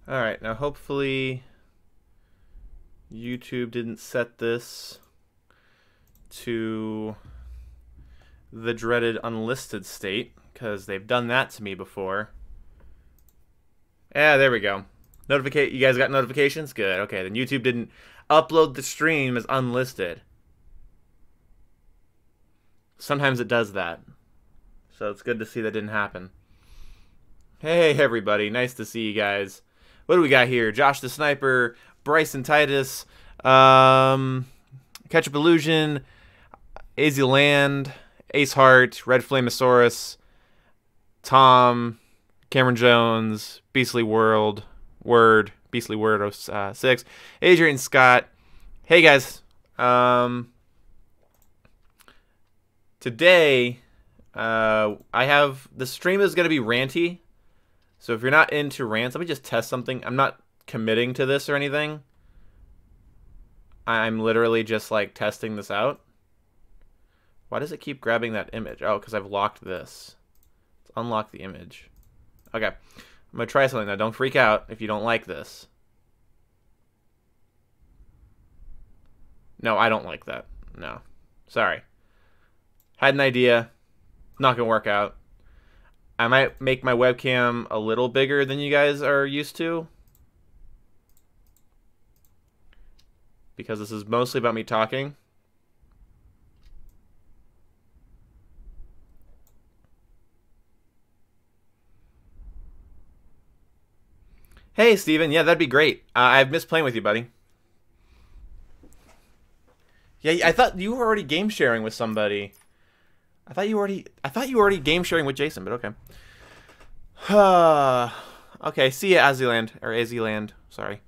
Alright, now hopefully YouTube didn't set this to the dreaded unlisted state, because they've done that to me before. Yeah, there we go. You guys got notifications? Good. Okay, then YouTube didn't upload the stream as unlisted. Sometimes it does that. So it's good to see that didn't happen. Hey, everybody. Nice to see you guys. What do we got here? Josh the Sniper, Bryson Titus, Ketchup Illusion, AZ Land, Ace Heart, Red Flamosaurus, Tom, Cameron Jones, Beastly Beastly Word 06, Adrian Scott. Hey guys, today I have the stream is gonna be ranty. So if you're not into rants, let me just test something. I'm not committing to this or anything. I'm literally just like testing this out. Why does it keep grabbing that image? Oh, because I've locked this. Let's unlock the image. Okay. I'm going to try something now. Don't freak out if you don't like this. No, I don't like that. No. Sorry. Had an idea. Not going to work out. I might make my webcam a little bigger than you guys are used to, because this is mostly about me talking. Hey, Steven. Yeah, that'd be great. I've missed playing with you, buddy. Yeah, I thought you were already game sharing with somebody. I thought you were already game sharing with Jason, but okay. Okay, see ya, Aziland, or Aziland, sorry.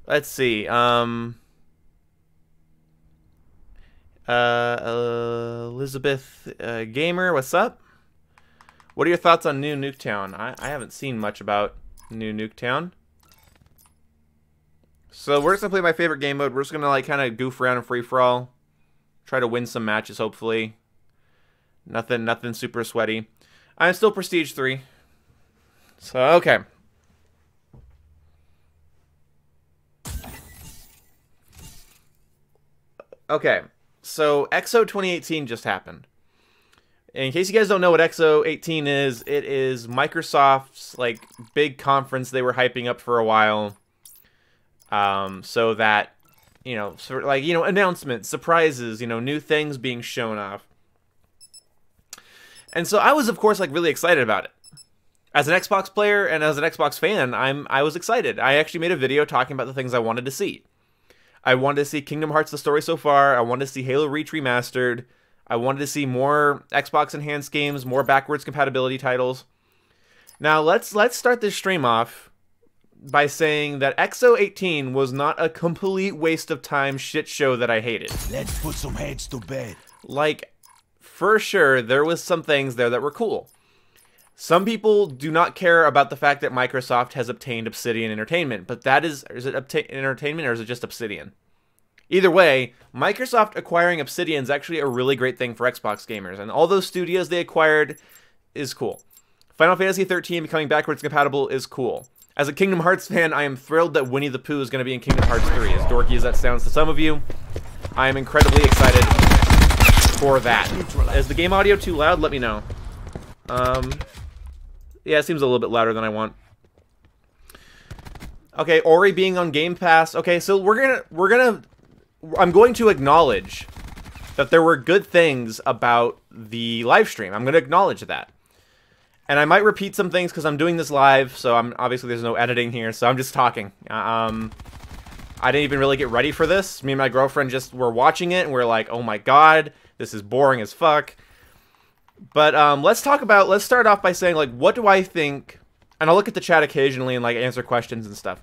Let's see, Elizabeth Gamer, what's up? What are your thoughts on New Nuketown? I haven't seen much about New Nuketown. So we're just gonna play my favorite game mode. We're just gonna like kind of goof around in free-for-all. Try to win some matches, hopefully. Nothing super sweaty. I'm still Prestige 3. So, okay. Okay. So, XO2018 just happened. In case you guys don't know what XO18 is, it is Microsoft's, like, big conference they were hyping up for a while. So that, you know, sort of like, you know, announcements, surprises, you know, new things being shown off. And so I was, of course, like, really excited about it. As an Xbox player and as an Xbox fan, I was excited. I actually made a video talking about the things I wanted to see. I wanted to see Kingdom Hearts the story so far. I wanted to see Halo Reach remastered. I wanted to see more Xbox enhanced games, more backwards compatibility titles. Now, let's start this stream off by saying that XO18 was not a complete waste of time shit show that I hated. Let's put some heads to bed. Like, for sure, there was some things there that were cool. Some people do not care about the fact that Microsoft has obtained Obsidian Entertainment, but that is it Entertainment or is it just Obsidian? Either way, Microsoft acquiring Obsidian is actually a really great thing for Xbox gamers, and all those studios they acquired is cool. Final Fantasy XIII becoming backwards compatible is cool. As a Kingdom Hearts fan, I am thrilled that Winnie the Pooh is going to be in Kingdom Hearts 3. As dorky as that sounds to some of you, I am incredibly excited for that. Is the game audio too loud? Let me know. Yeah, it seems a little bit louder than I want. Okay, Ori being on Game Pass. Okay, so I'm going to acknowledge that there were good things about the live stream. I'm going to acknowledge that. And I might repeat some things because I'm doing this live, so obviously there's no editing here, so I'm just talking. I didn't even really get ready for this. Me and my girlfriend just were watching it, and we're like, oh my god, this is boring as fuck. But let's start off by saying, like, what do I think? And I'll look at the chat occasionally and, like, answer questions and stuff.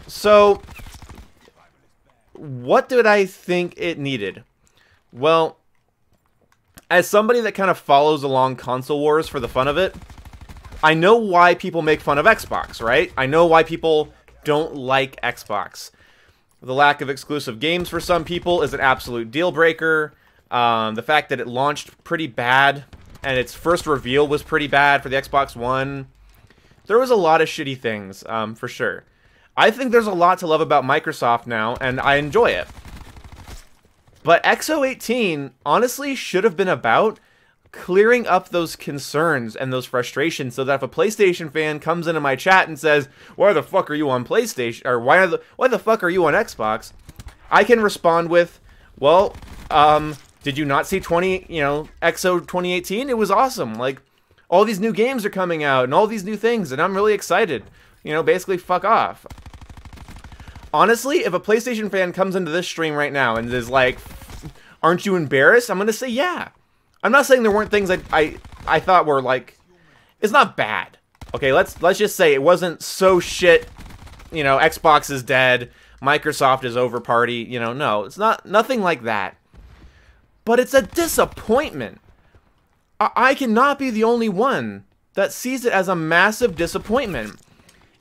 So, what did I think it needed? Well, as somebody that kind of follows along console wars for the fun of it, I know why people make fun of Xbox, right? I know why people don't like Xbox. The lack of exclusive games for some people is an absolute deal breaker. The fact that it launched pretty bad and its first reveal was pretty bad for the Xbox One. There was a lot of shitty things, for sure. I think there's a lot to love about Microsoft now, and I enjoy it. But XO18 honestly should have been about clearing up those concerns and those frustrations so that if a PlayStation fan comes into my chat and says, why the fuck are you on PlayStation, or why the fuck are you on Xbox, I can respond with, well, did you not see XO 2018? It was awesome. Like, all these new games are coming out and all these new things, and I'm really excited. Basically fuck off. Honestly, if a PlayStation fan comes into this stream right now and is like, aren't you embarrassed? I'm gonna say yeah. I'm not saying there weren't things I thought were like, it's not bad. Okay, let's just say it wasn't so shit, Xbox is dead, Microsoft is over party, no, it's nothing like that. But it's a disappointment. I cannot be the only one that sees it as a massive disappointment.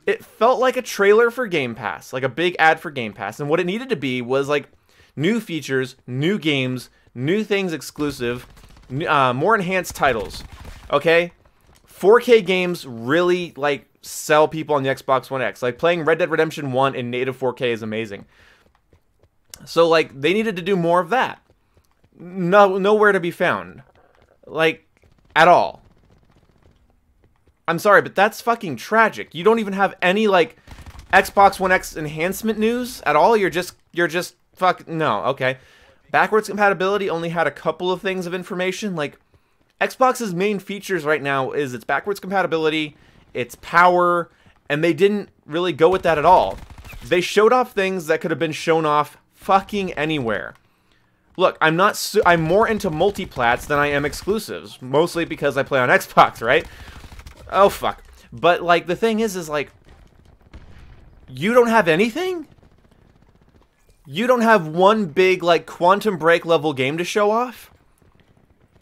It felt like a trailer for Game Pass, like a big ad for Game Pass, and what it needed to be was like new features, new games, new things exclusive, more enhanced titles. Okay, 4K games really like sell people on the Xbox One X. Like playing Red Dead Redemption 1 in native 4K is amazing. So like they needed to do more of that. Nowhere to be found, like at all. I'm sorry, but that's fucking tragic. You don't even have any like Xbox One X enhancement news at all. You're just no. Okay. Backwards compatibility only had a couple of things of information. Like, Xbox's main features right now is its backwards compatibility, its power, and they didn't really go with that at all. They showed off things that could have been shown off fucking anywhere. Look, I'm more into multiplats than I am exclusives, mostly because I play on Xbox, right? Oh, fuck. But, like, the thing is like, you don't have anything? You don't have one big, like, Quantum Break level game to show off?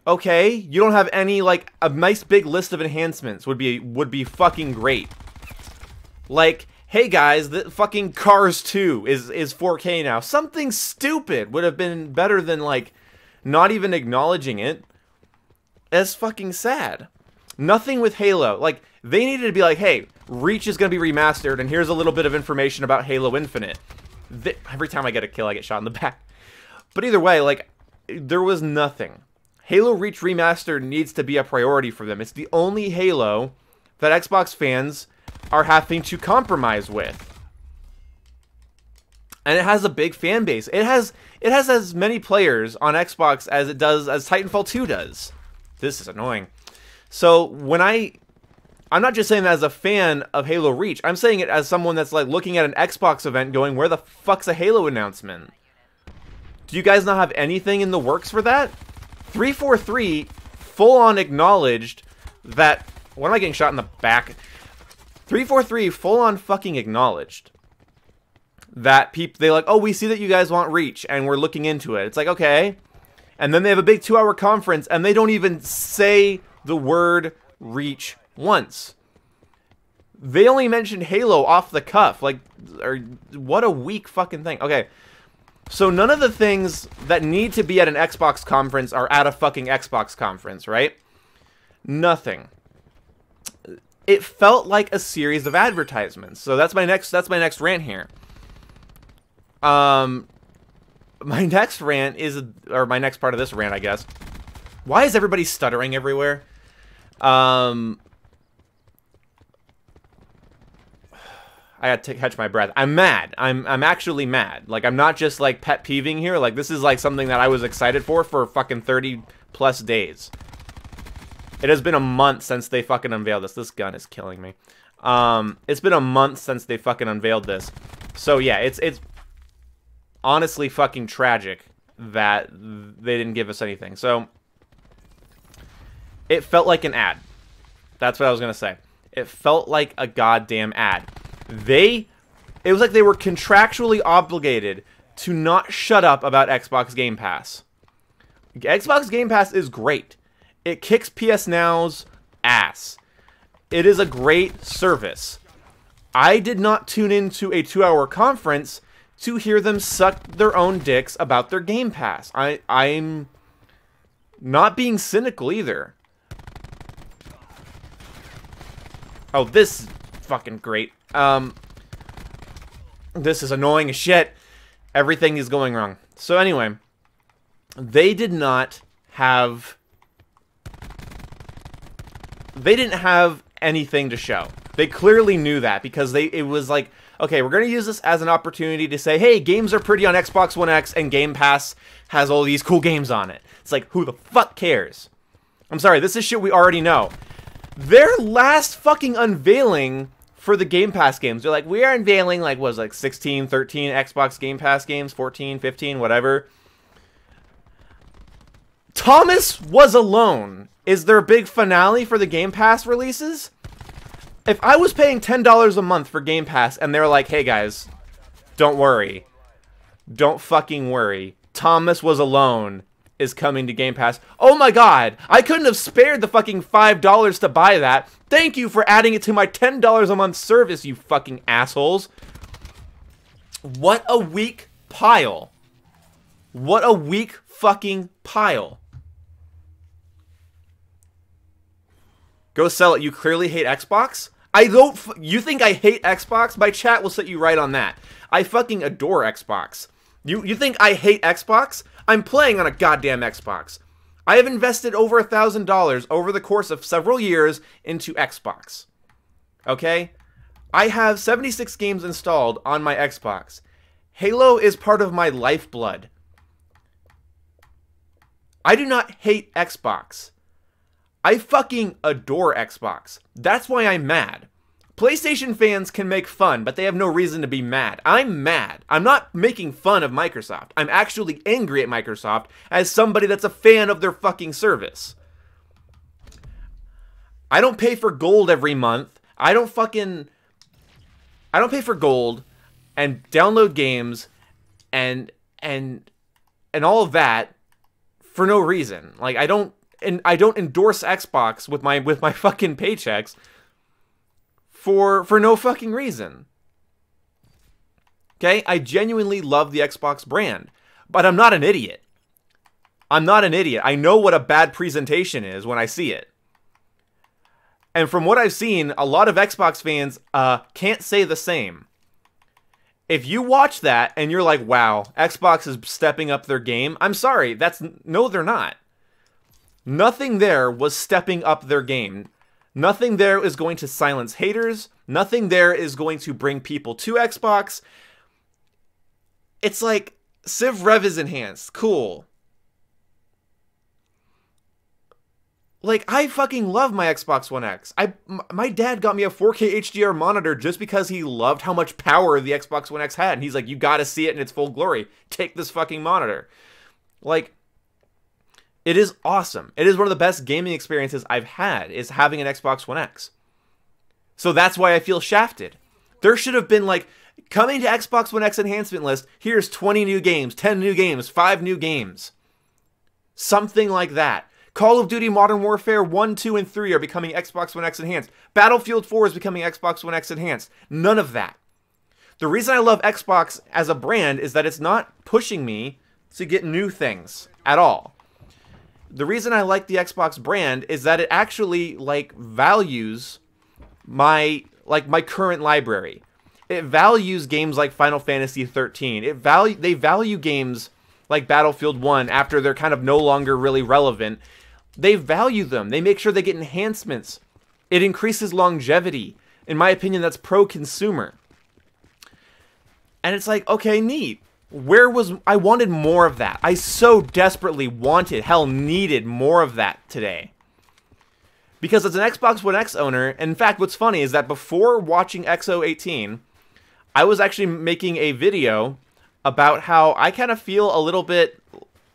Okay, you don't have any, like, a nice big list of enhancements would be fucking great. Like, hey guys, the fucking Cars 2 is 4K now. Something stupid would have been better than, like, not even acknowledging it. That's fucking sad. Nothing with Halo. Like, they needed to be like, hey, Reach is going to be remastered, and here's a little bit of information about Halo Infinite. Every time I get a kill, I get shot in the back. But either way, like, there was nothing. Halo Reach Remastered needs to be a priority for them. It's the only Halo that Xbox fans are having to compromise with. And it has a big fan base. It has as many players on Xbox as Titanfall 2 does. This is annoying. So when I'm not just saying that as a fan of Halo Reach. I'm saying it as someone that's like looking at an Xbox event going, where the fuck's a Halo announcement? Do you guys not have anything in the works for that? 343 full-on acknowledged that... Why am I getting shot in the back? 343 full-on fucking acknowledged that they like, oh, we see that you guys want Reach, and we're looking into it. It's like, okay. And then they have a big 2-hour conference, and they don't even say the word Reach once. They only mentioned Halo off the cuff. Like, what a weak fucking thing. Okay, so none of the things that need to be at an Xbox conference are at a fucking Xbox conference, right? Nothing. It felt like a series of advertisements. So that's my next rant here. My next rant is, or my next part of this rant, I guess. Why is everybody stuttering everywhere? I got to catch my breath. I'm mad. I'm actually mad. Like, I'm not just, like, pet peeving here. Like, this is, like, something that I was excited for fucking 30-plus days. It has been a month since they fucking unveiled this. This gun is killing me. It's been a month since they fucking unveiled this. So, yeah, it's honestly fucking tragic that they didn't give us anything. So, it felt like an ad. That's what I was going to say. It felt like a goddamn ad. It was like they were contractually obligated to not shut up about Xbox Game Pass. Xbox Game Pass is great. It kicks PS Now's ass. It is a great service. I did not tune into a 2-hour conference to hear them suck their own dicks about their Game Pass. I'm not being cynical either. Oh, this fucking great. This is annoying as shit. Everything is going wrong. So anyway, they didn't have anything to show. They clearly knew that because it was like, okay, we're going to use this as an opportunity to say, hey, games are pretty on Xbox One X and Game Pass has all these cool games on it. It's like, who the fuck cares? I'm sorry, this is shit we already know. Their last fucking unveiling for the Game Pass games, they're like, we are unveiling, like, what was it, like 16, 13 Xbox Game Pass games, 14, 15, whatever. Thomas Was Alone is their big finale for the Game Pass releases. If I was paying $10 a month for Game Pass and they're like, hey guys, don't worry. Don't fucking worry. Thomas Was Alone is coming to Game Pass. Oh my god, I couldn't have spared the fucking $5 to buy that. Thank you for adding it to my $10 a month service, you fucking assholes. What a weak pile. What a weak fucking pile. Go sell it. You clearly hate Xbox? You think I hate Xbox? My chat will set you right on that. I fucking adore Xbox. You think I hate Xbox? I'm playing on a goddamn Xbox. I have invested over $1,000 over the course of several years into Xbox. Okay? I have 76 games installed on my Xbox. Halo is part of my lifeblood. I do not hate Xbox. I fucking adore Xbox. That's why I'm mad. PlayStation fans can make fun, but they have no reason to be mad. I'm mad. I'm not making fun of Microsoft. I'm actually angry at Microsoft as somebody that's a fan of their fucking service. I don't pay for gold every month. I don't pay for gold and download games and all of that for no reason. Like I don't endorse Xbox with my fucking paychecks for no fucking reason. Okay? I genuinely love the Xbox brand, but I'm not an idiot. I'm not an idiot. I know what a bad presentation is when I see it. And from what I've seen, a lot of Xbox fans can't say the same. If you watch that and you're like, wow, Xbox is stepping up their game, I'm sorry, no, they're not. Nothing there was stepping up their game. Nothing there is going to silence haters. Nothing there is going to bring people to Xbox. It's like, Civ Rev is enhanced. Cool. Like, I fucking love my Xbox One X. My dad got me a 4K HDR monitor just because he loved how much power the Xbox One X had. And he's like, you gotta see it in its full glory. Take this fucking monitor. Like, it is awesome. It is one of the best gaming experiences I've had, is having an Xbox One X. So that's why I feel shafted. There should have been like, coming to Xbox One X enhancement list, here's 20 new games, 10 new games, 5 new games. Something like that. Call of Duty Modern Warfare 1, 2, and 3 are becoming Xbox One X enhanced. Battlefield 4 is becoming Xbox One X enhanced. None of that. The reason I love Xbox as a brand is that it's not pushing me to get new things at all. The reason I like the Xbox brand is that it actually like values my current library. It values games like Final Fantasy 13. They value games like Battlefield 1 after they're kind of no longer really relevant. They value them. They make sure they get enhancements. It increases longevity. In my opinion, that's pro-consumer. And it's like, okay, neat. I wanted more of that. I so desperately needed more of that today. Because as an Xbox One X owner, and in fact, what's funny is that before watching XO18, I was actually making a video about how I kind of feel a little bit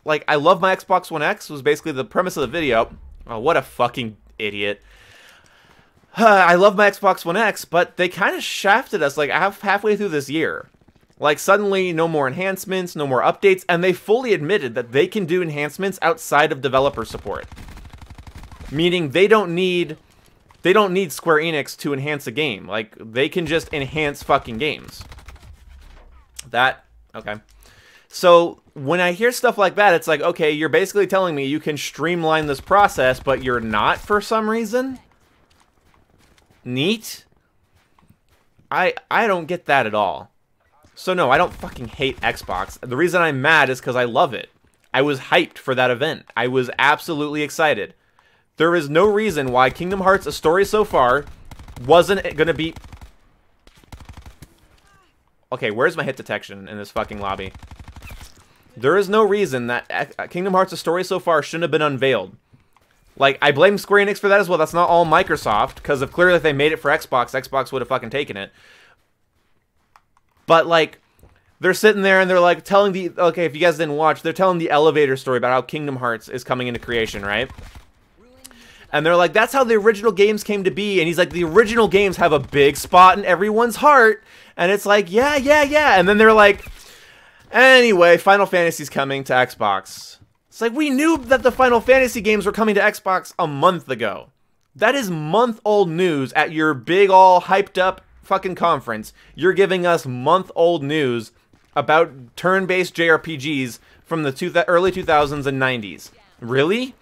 like I love my Xbox One X, was basically the premise of the video. Oh, what a fucking idiot. I love my Xbox One X, but they kind of shafted us like halfway through this year. Like, suddenly, no more enhancements, no more updates, and they fully admitted that they can do enhancements outside of developer support. Meaning, they don't need Square Enix to enhance a game. Like, they can just enhance fucking games. Okay. So, when I hear stuff like that, it's like, okay, you're basically telling me you can streamline this process, but you're not for some reason? Neat. I don't get that at all. So no, I don't fucking hate Xbox. The reason I'm mad is because I love it. I was hyped for that event. I was absolutely excited. There is no reason why Kingdom Hearts: A Story So Far wasn't gonna be... Okay, where's my hit detection in this fucking lobby? There is no reason that Kingdom Hearts: A Story So Far shouldn't have been unveiled. Like, I blame Square Enix for that as well. That's not all Microsoft, because if clearly if they made it for Xbox, Xbox would have fucking taken it. But, like, they're sitting there and they're, like, telling the... Okay, if you guys didn't watch, they're telling the elevator story about how Kingdom Hearts is coming into creation, right? And they're like, that's how the original games came to be. And he's like, the original games have a big spot in everyone's heart. And it's like, yeah. And then they're like, anyway, Final Fantasy's coming to Xbox. It's like, we knew that the Final Fantasy games were coming to Xbox a month ago. That is month-old news at your big, all hyped-up fucking conference. You're giving us month-old news about turn-based JRPGs from the early 2000s and 90s. Really?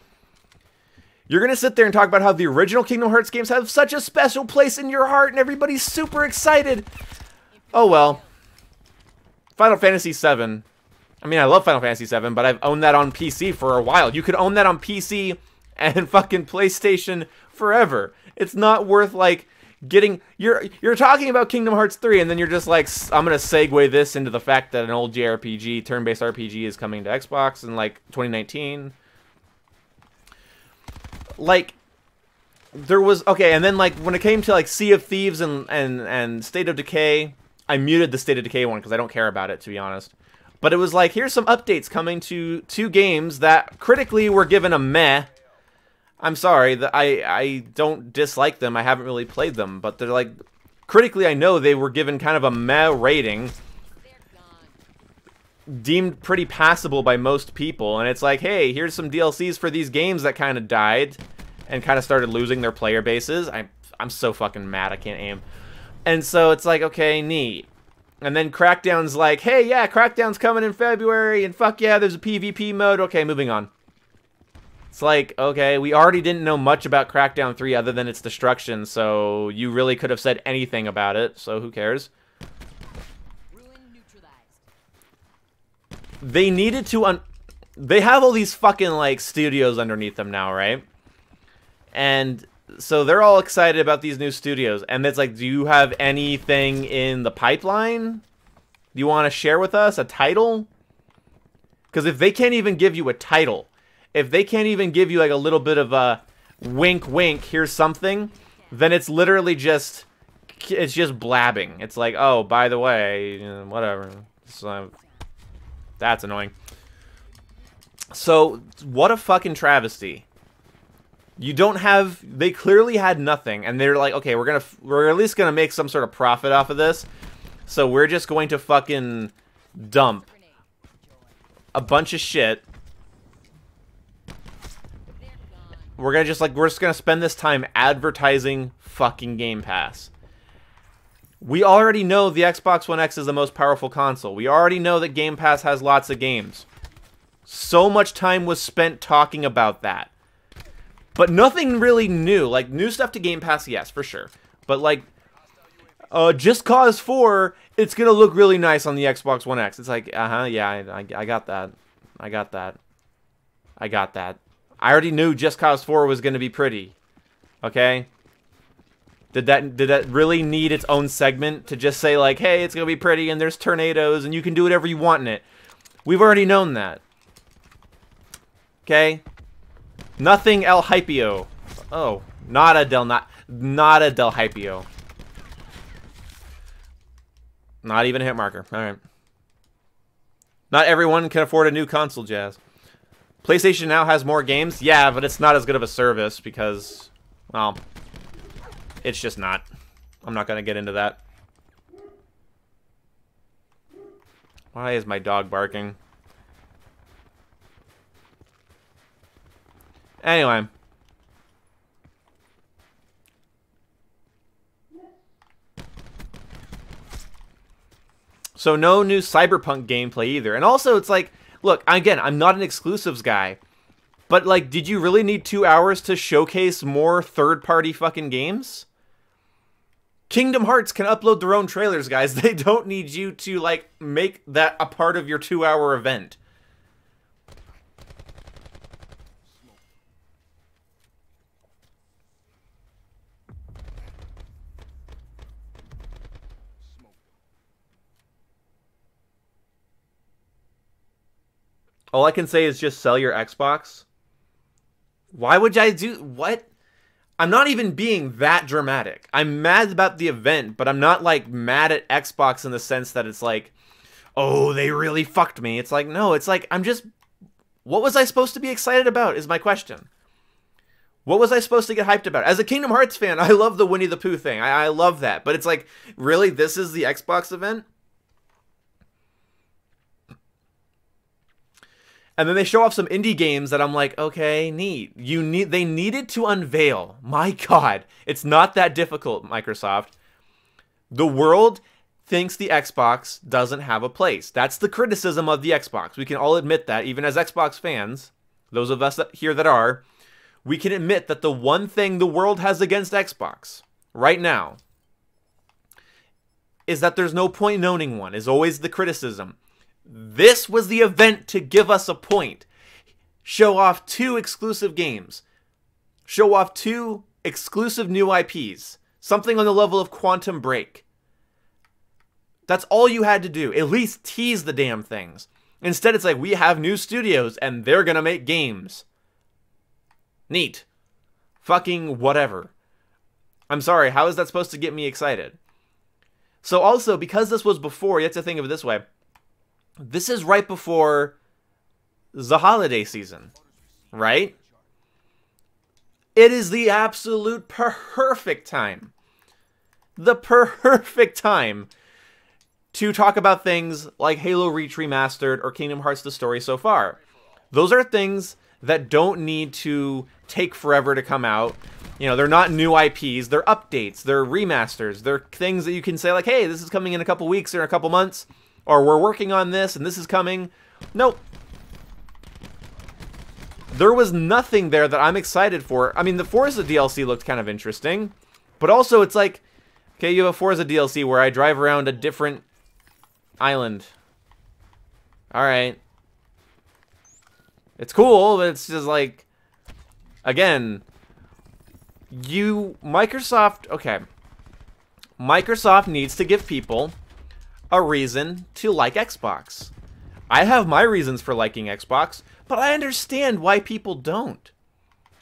You're going to sit there and talk about how the original Kingdom Hearts games have such a special place in your heart and everybody's super excited. Oh well. Final Fantasy VII. I mean, I love Final Fantasy VII, but I've owned that on PC for a while. You could own that on PC and fucking PlayStation forever. It's not worth, like, getting... You're talking about Kingdom Hearts 3, and then you're just like, I'm going to segue this into the fact that an old JRPG, turn-based RPG, is coming to Xbox in, like, 2019. Like, there was... Okay, and then, like, when it came to, like, Sea of Thieves and State of Decay, I muted the State of Decay one because I don't care about it, to be honest. But it was like, here's some updates coming to two games that critically were given a meh. I'm sorry, that I don't dislike them. I haven't really played them, but they're like, critically I know they were given kind of a meh rating. Deemed pretty passable by most people, and it's like, hey, here's some DLCs for these games that kind of died and kind of started losing their player bases. I'm so fucking mad I can't aim. And so it's like, okay, neat. And then Crackdown's like, hey, yeah, Crackdown's coming in February, and fuck yeah, there's a PvP mode. Okay, moving on. It's like, okay, we already didn't know much about Crackdown 3 other than its destruction, so you really could have said anything about it, so who cares? They needed to... They have all these fucking, like, studios underneath them now, right? And... So they're all excited about these new studios. And it's like, do you have anything in the pipeline? Do you want to share with us a title? Because if they can't even give you a title, if they can't even give you like a little bit of a wink, wink, here's something, then it's literally just, it's just blabbing. It's like, oh, by the way, whatever. So, that's annoying. So, what a fucking travesty. You don't have... They clearly had nothing, and they're like, okay, we're at least gonna make some sort of profit off of this, so we're just going to fucking dump a bunch of shit. We're gonna just, like, we're just gonna spend this time advertising fucking Game Pass. We already know the Xbox One X is the most powerful console. We already know that Game Pass has lots of games. So much time was spent talking about that. But nothing really new. Like, new stuff to Game Pass, yes, for sure. But, like, Just Cause 4, it's gonna look really nice on the Xbox One X. It's like, yeah, I got that. I got that. I got that. I already knew Just Cause 4 was gonna be pretty. Okay? Did that really need its own segment to just say, like, hey, it's gonna be pretty, and there's tornadoes, and you can do whatever you want in it? We've already known that. Okay? Nothing El Hypio. Oh, not a Del Hypio. Not even a hit marker. Alright. Not everyone can afford a new console, Jazz. PlayStation now has more games? Yeah, but it's not as good of a service because, well, it's just not. I'm not going to get into that. Why is my dog barking? Anyway. So no new Cyberpunk gameplay either. And also it's like, look, again, I'm not an exclusives guy. But like, did you really need 2 hours to showcase more third-party fucking games? Kingdom Hearts can upload their own trailers, guys. They don't need you to, like, make that a part of your 2-hour event. All I can say is just sell your Xbox. Why would I do... What? I'm not even being that dramatic. I'm mad about the event, but I'm not, like, mad at Xbox in the sense that it's like, oh, they really fucked me. It's like, no, it's like, I'm just... What was I supposed to be excited about is my question. What was I supposed to get hyped about? As a Kingdom Hearts fan, I love the Winnie the Pooh thing. I love that. But it's like, really? This is the Xbox event? And then they show off some indie games that I'm like, okay, neat. They needed to unveil. My God, it's not that difficult, Microsoft. The world thinks the Xbox doesn't have a place. That's the criticism of the Xbox. We can all admit that, even as Xbox fans, those of us here that are, we can admit that the one thing the world has against Xbox right now is that there's no point in owning one, is always the criticism. This was the event to give us a point. Show off 2 exclusive games. Show off 2 exclusive new IPs. Something on the level of Quantum Break. That's all you had to do. At least tease the damn things. Instead, it's like, we have new studios and they're gonna make games. Neat. Fucking whatever. I'm sorry, how is that supposed to get me excited? So also, because this was before, you have to think of it this way. This is right before the holiday season, right? It is the absolute perfect time. The perfect time to talk about things like Halo Reach Remastered or Kingdom Hearts The Story So Far. Those are things that don't need to take forever to come out. You know, they're not new IPs, they're updates, they're remasters, they're things that you can say like, hey, this is coming in a couple weeks or a couple months. Or we're working on this and this is coming. Nope. There was nothing there that I'm excited for. I mean, the Forza DLC looked kind of interesting. But also, it's like, okay, you have a Forza DLC where I drive around a different island. Alright. It's cool, but it's just like, again, Microsoft, okay. Microsoft needs to give people a reason to like Xbox. I have my reasons for liking Xbox, but I understand why people don't.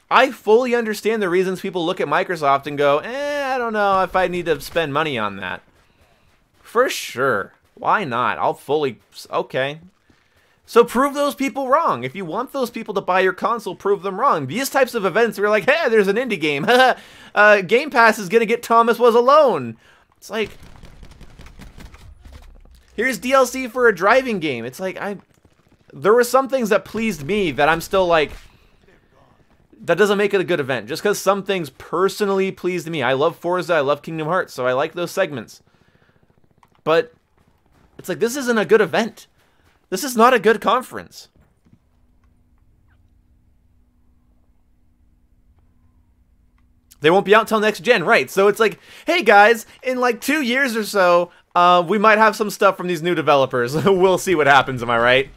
I fully understand the reasons people look at Microsoft and go, I don't know if I need to spend money on that. For sure. Why not? I'll fully... Okay. So prove those people wrong. If you want those people to buy your console, prove them wrong. These types of events where you're like, hey, there's an indie game. Game Pass is going to get Thomas Was Alone. It's like... Here's DLC for a driving game. It's like, there were some things that pleased me that I'm still like, that doesn't make it a good event. Just because some things personally pleased me. I love Forza, I love Kingdom Hearts, so I like those segments. But, it's like, this isn't a good event. This is not a good conference. They won't be out till next gen, right? So it's like, hey guys, in like 2 years or so, we might have some stuff from these new developers. We'll see what happens, am I right?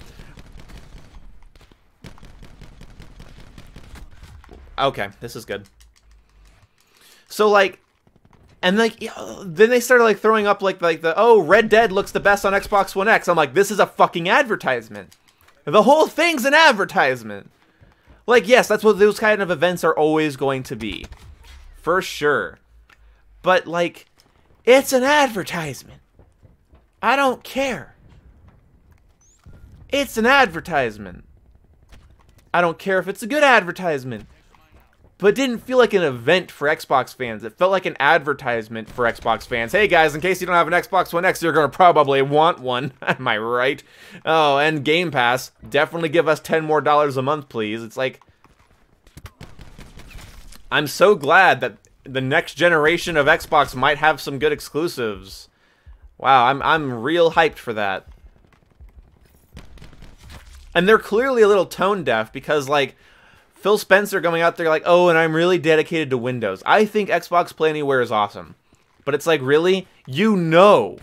Okay, this is good. So, like, and like, then they started like throwing up like the, oh, Red Dead looks the best on Xbox One X. I'm like, this is a fucking advertisement. The whole thing's an advertisement. Like, yes, that's what those kind of events are always going to be. For sure. But, like, it's an advertisement. I don't care. It's an advertisement. I don't care if it's a good advertisement. But it didn't feel like an event for Xbox fans. It felt like an advertisement for Xbox fans. Hey guys, in case you don't have an Xbox One X, you're going to probably want one. Am I right? Oh, and Game Pass. Definitely give us $10 more a month, please. It's like... I'm so glad that the next generation of Xbox might have some good exclusives. Wow, I'm real hyped for that. And they're clearly a little tone deaf because, like, Phil Spencer going out there like, oh, and I'm really dedicated to Windows. I think Xbox Play Anywhere is awesome. But it's like, really? You know,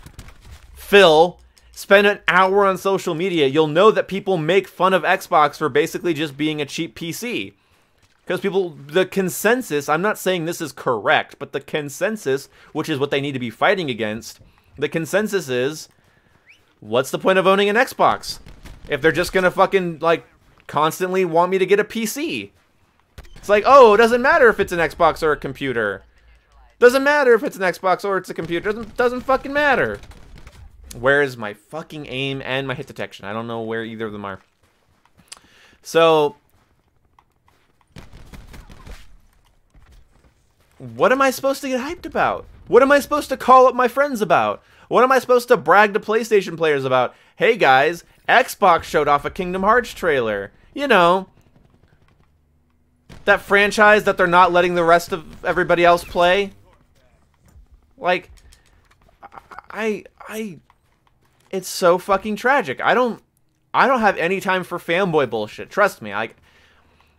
Phil, spend an hour on social media. You'll know that people make fun of Xbox for basically just being a cheap PC. Because people, the consensus, I'm not saying this is correct, but the consensus, which is what they need to be fighting against, the consensus is, what's the point of owning an Xbox? If they're just gonna fucking, like, constantly want me to get a PC. It's like, oh, it doesn't matter if it's an Xbox or a computer. Doesn't matter if it's an Xbox or it's a computer. Doesn't fucking matter. Where is my fucking aim and my hit detection? I don't know where either of them are. So, what am I supposed to get hyped about? What am I supposed to call up my friends about? What am I supposed to brag to PlayStation players about? Hey guys, Xbox showed off a Kingdom Hearts trailer. You know, that franchise that they're not letting the rest of everybody else play. Like, it's so fucking tragic. I don't have any time for fanboy bullshit. Trust me. Like,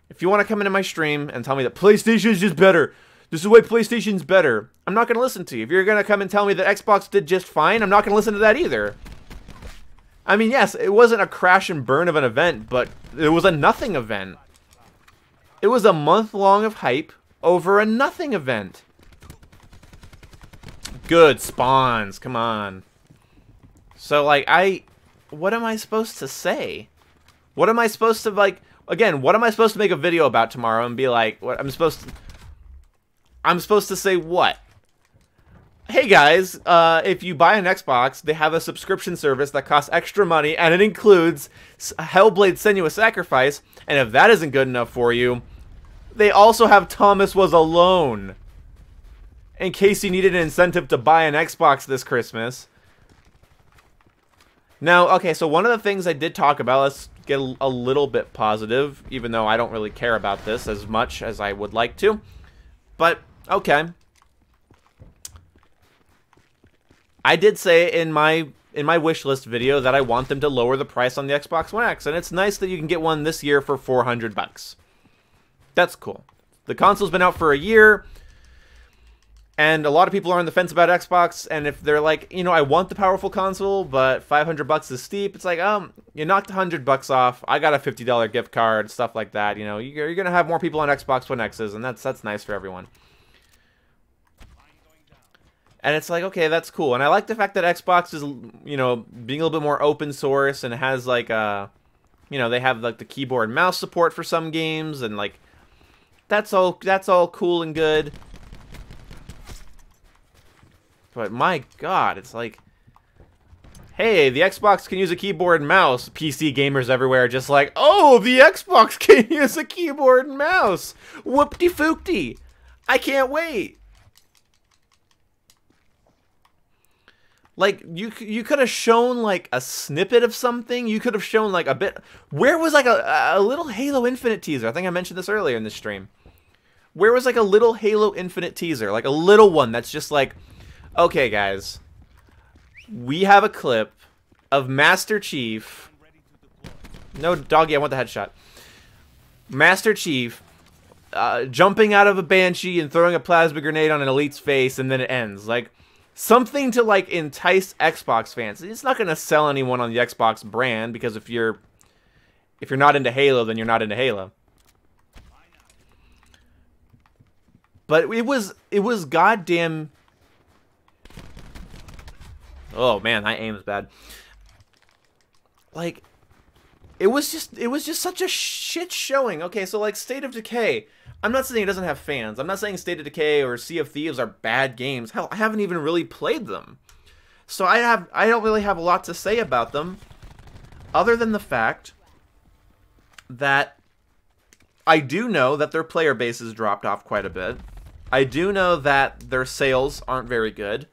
if you want to come into my stream and tell me that PlayStation is just better, this is why PlayStation's better, I'm not going to listen to you. If you're going to come and tell me that Xbox did just fine, I'm not going to listen to that either. I mean, yes, it wasn't a crash and burn of an event, but it was a nothing event. It was a month long of hype over a nothing event. Good spawns, come on. So, like, what am I supposed to say? What am I supposed to, like, again, what am I supposed to make a video about tomorrow and be like, what I'm supposed to say what? Hey guys, if you buy an Xbox, they have a subscription service that costs extra money, and it includes Hellblade: Senua's Sacrifice, and if that isn't good enough for you, they also have Thomas Was Alone, in case you needed an incentive to buy an Xbox this Christmas. Now, okay, so one of the things I did talk about, let's get a little bit positive, even though I don't really care about this as much as I would like to, but, okay. I did say in my wish list video that I want them to lower the price on the Xbox One X, and it's nice that you can get one this year for $400. That's cool. The console's been out for a year, and a lot of people are on the fence about Xbox, and if they're like, you know, I want the powerful console, but $500 is steep, it's like, you knocked $100 off, I got a $50 gift card, stuff like that, you know, you're gonna have more people on Xbox One X's, and that's nice for everyone. And it's like, okay, that's cool. And I like the fact that Xbox is, you know, being a little bit more open source and has like you know, they have like the keyboard and mouse support for some games, and like that's all cool and good. But my God, it's like, hey, the Xbox can use a keyboard and mouse. PC gamers everywhere are just like, oh, the Xbox can use a keyboard and mouse. Whoop-de-foop-de. I can't wait. Like, you could have shown, like, a snippet of something. You could have shown, like, a bit. Where was, like, a little Halo Infinite teaser? I think I mentioned this earlier in this stream. Where was, like, a little Halo Infinite teaser? Like, a little one that's just like, okay, guys. We have a clip of Master Chief. No, doggy, I want the headshot. Master Chief jumping out of a Banshee and throwing a plasma grenade on an elite's face, and then it ends. Like, something to, like, entice Xbox fans. It's not going to sell anyone on the Xbox brand, because if you're not into Halo, then you're not into Halo. But it was goddamn. Oh man, my aim is bad. Like, it was just such a shit showing. Okay, so like State of Decay, I'm not saying it doesn't have fans. I'm not saying State of Decay or Sea of Thieves are bad games. Hell, I haven't even really played them. So I don't really have a lot to say about them, other than the fact that I do know that their player base has dropped off quite a bit. I do know that their sales aren't very good.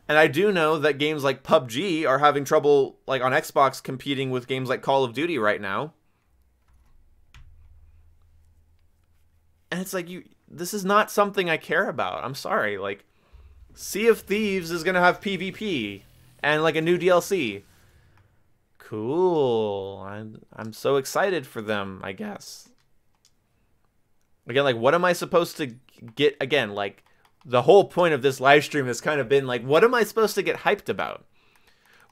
And I do know that games like PUBG are having trouble, like, on Xbox competing with games like Call of Duty right now. And it's like, this is not something I care about. I'm sorry. Like, Sea of Thieves is going to have PvP and, like, a new DLC. Cool. I'm so excited for them, I guess. Again, like, what am I supposed to get? Again, like, The whole point of this live stream has kind of been like, what am I supposed to get hyped about?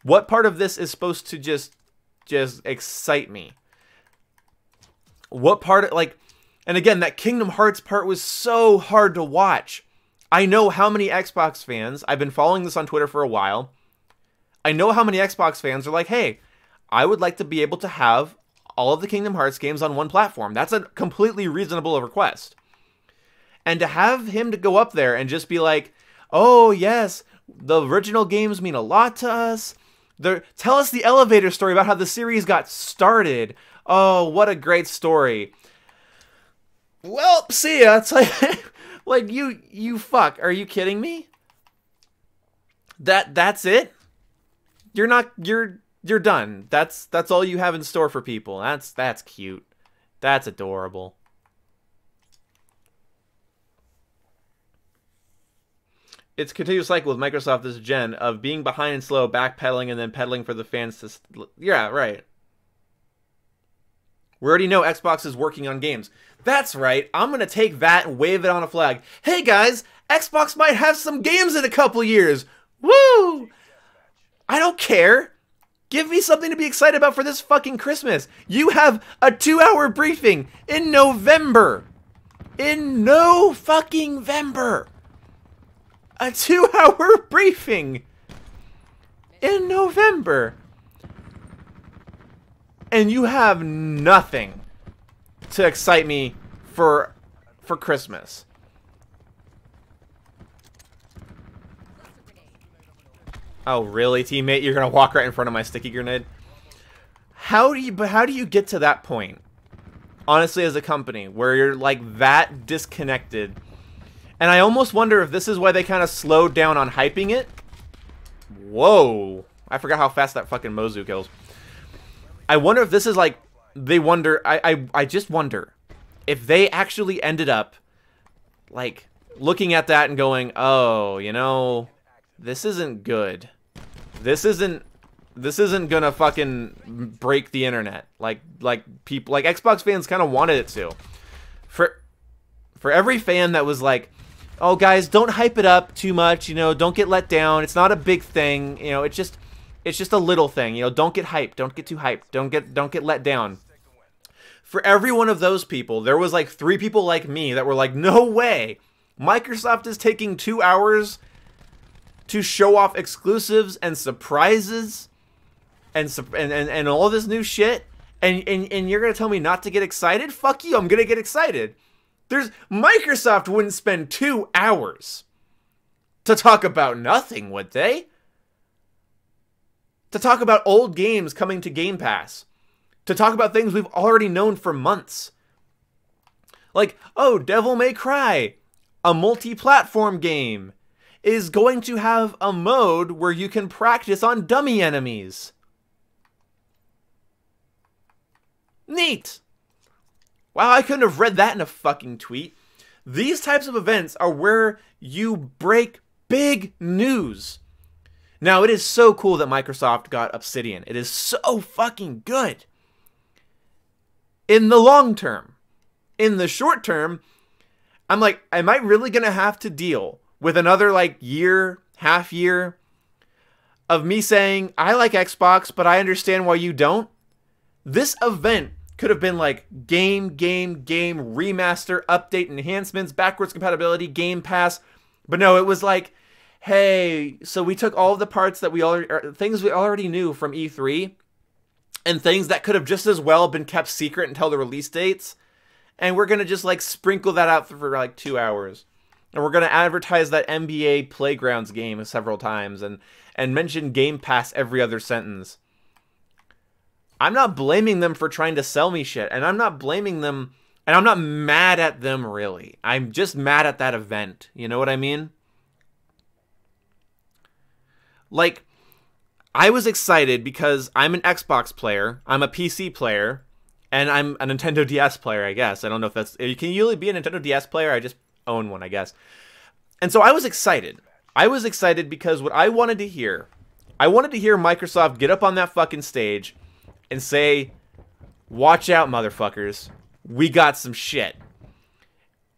What part of this is supposed to just excite me? What part, like, and again, that Kingdom Hearts part was so hard to watch. I know how many Xbox fans, I've been following this on Twitter for a while. I know how many Xbox fans are like, hey, I would like to be able to have all of the Kingdom Hearts games on one platform. That's a completely reasonable request. And to have him to go up there and just be like, oh, yes, the original games mean a lot to us. Tell us the elevator story about how the series got started. Oh, what a great story. Well, see ya. It's like, like you fuck. Are you kidding me? That's it? You're done. That's all you have in store for people. That's cute. That's adorable. It's a continuous cycle with Microsoft this gen of being behind and slow, backpedaling, and then pedaling for the fans to... Yeah, right. We already know Xbox is working on games. That's right. I'm going to take that and wave it on a flag. Hey, guys, Xbox might have some games in a couple years. Woo! I don't care. Give me something to be excited about for this fucking Christmas. You have a 2-hour briefing in November. In no fucking November. A 2-hour briefing in November. And you have nothing to excite me for Christmas. Oh, really, teammate? You're gonna walk right in front of my sticky grenade? How do you get to that point? Honestly, as a company, where you're like that disconnected. And I almost wonder if this is why they kind of slowed down on hyping it. Whoa. I forgot how fast that fucking Mozu kills. I wonder if this is like, they wonder, I just wonder if they actually ended up like looking at that and going, oh, you know, this isn't good. This isn't gonna fucking break the internet. Like people, like Xbox fans kind of wanted it to. For every fan that was like, oh, guys, don't hype it up too much. You know, don't get let down. It's not a big thing. You know, it's just a little thing. You know, don't get hyped. Don't get too hyped. Don't get let down. For every one of those people, there was like 3 people like me that were like, no way. Microsoft is taking 2 hours to show off exclusives and surprises and all this new shit. And you're gonna tell me not to get excited? Fuck you. I'm gonna get excited. Microsoft wouldn't spend 2 hours to talk about nothing, would they? To talk about old games coming to Game Pass. To talk about things we've already known for months. Like, oh, Devil May Cry, a multi-platform game, is going to have a mode where you can practice on dummy enemies. Neat. Wow, I couldn't have read that in a fucking tweet. These types of events are where you break big news. Now, it is so cool that Microsoft got Obsidian. It is so fucking good. In the long term. In the short term, I'm like, am I really going to have to deal with another, like, year, half year of me saying, I like Xbox, but I understand why you don't? This event could have been like game, remaster, update, enhancements, backwards compatibility, Game Pass. But no, it was like, hey, so we took all of the parts that things we already knew from E3 and things that could have just as well been kept secret until the release dates. And we're going to just like sprinkle that out for like 2 hours. And we're going to advertise that NBA Playgrounds game several times and mention Game Pass every other sentence. I'm not blaming them for trying to sell me shit, and I'm not blaming them, and I'm not mad at them, really. I'm just mad at that event. You know what I mean? Like, I was excited because I'm an Xbox player, I'm a PC player, and I'm a Nintendo DS player, I guess. I don't know if that's... Can you really be a Nintendo DS player? I just own one, I guess. And so I was excited. I was excited because what I wanted to hear Microsoft get up on that fucking stage and say, watch out, motherfuckers. We got some shit.